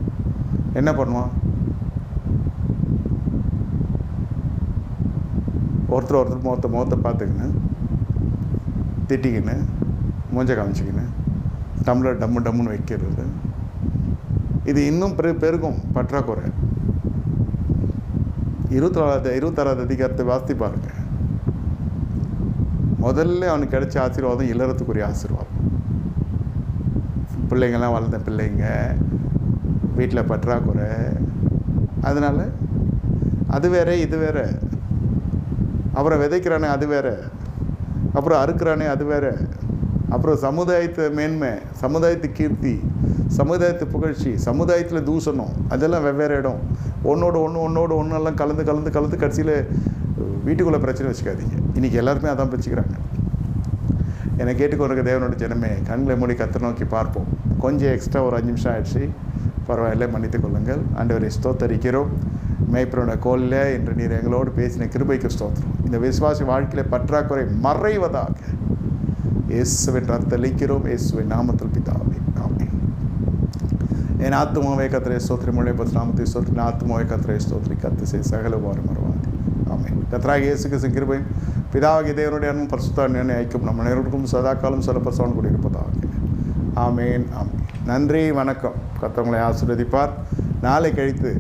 என்ன பண்ணுவான்? ஒருத்தர் முகத்தை பார்த்துக்கின்னு, திட்டிக்கின்னு, மூஞ்ச காமிச்சிக்கின்னு, டம்ளர் டம்முன்னு வைக்கிறது. இது இன்னும் பெருகும் பற்றாக்குறை. 26வது அதிகாரத்தை வாசித்து பாருங்க. முதல்ல அவனுக்கு கிடைச்ச ஆசீர்வாதம் இல்லறத்துக்குரிய ஆசீர்வாதம். பிள்ளைங்கள்லாம் வளர்ந்த பிள்ளைங்க, வீட்டில் பற்றாக்குறை. அதனால் அது வேற இது வேற. அப்புறம் விதைக்கிறானே அது வேற, அப்புறம் அறுக்கிறானே அது வேற. அப்புறம் சமுதாயத்து மேன்மை, சமுதாயத்து கீர்த்தி, சமுதாயத்து புகழ்ச்சி, சமுதாயத்தில் தூஷணம், அதெல்லாம் வெவ்வேறு இடம். ஒன்றோடு ஒன்றெல்லாம் கலந்து கடைசியில் வீட்டுக்குள்ளே பிரச்சனை வச்சுக்காதீங்க. இன்றைக்கி எல்லாருமே அதான் வச்சுக்கிறாங்க. என்னை கேட்டுக்கொண்டிருக்க தேவனோட ஜனமே, கண்களை மூடி கர்த்தரை நோக்கி பார்ப்போம். கொஞ்சம் எக்ஸ்ட்ரா ஒரு 5 நிமிஷம் ஆயிடுச்சு, பரவாயில்லை, மன்னித்து கொள்ளுங்கள். ஆண்டவரை ஸ்தோத்தரிக்கிறோம். மேய்ப்பரோட கோலில் இன்று நீர் எங்களோடு பேசின கிருபைக்கு ஸ்தோத்திரம். இந்த விசுவாசி வாழ்க்கையில் பற்றாக்குறை மறைவதாக இயேசுவின் ரத்தளிக்கிறோம். இயேசுவின் நாமத்தில் பிதாவே, ஆமென். என் ஆத்துமாவே கர்த்தரை ஸ்தோத்திரி, முழை நாமத்தை ஸ்தோத்திரி, ஆத்துமாவே கர்த்தரை ஸ்தோத்திரி, கர்த்தர் செய்த சகல உபகாரம் மறவாதே. ஆமென். கர்த்தராகிய இயேசு கிறிஸ்துவின் கிருபையும் பிதாவாகிய தேவனுடைய அன்பும் பரிசுத்த ஆவியின் ஐக்கியம் நம்ம அனைவருக்கும் சதாகாலம் சிறப்பசோடு கூடியிருப்பதாக. ஆமென், ஆமென். நன்றி, வணக்கம். கர்த்தர் உங்களை ஆசீர்வதிப்பார். நாளை கழித்து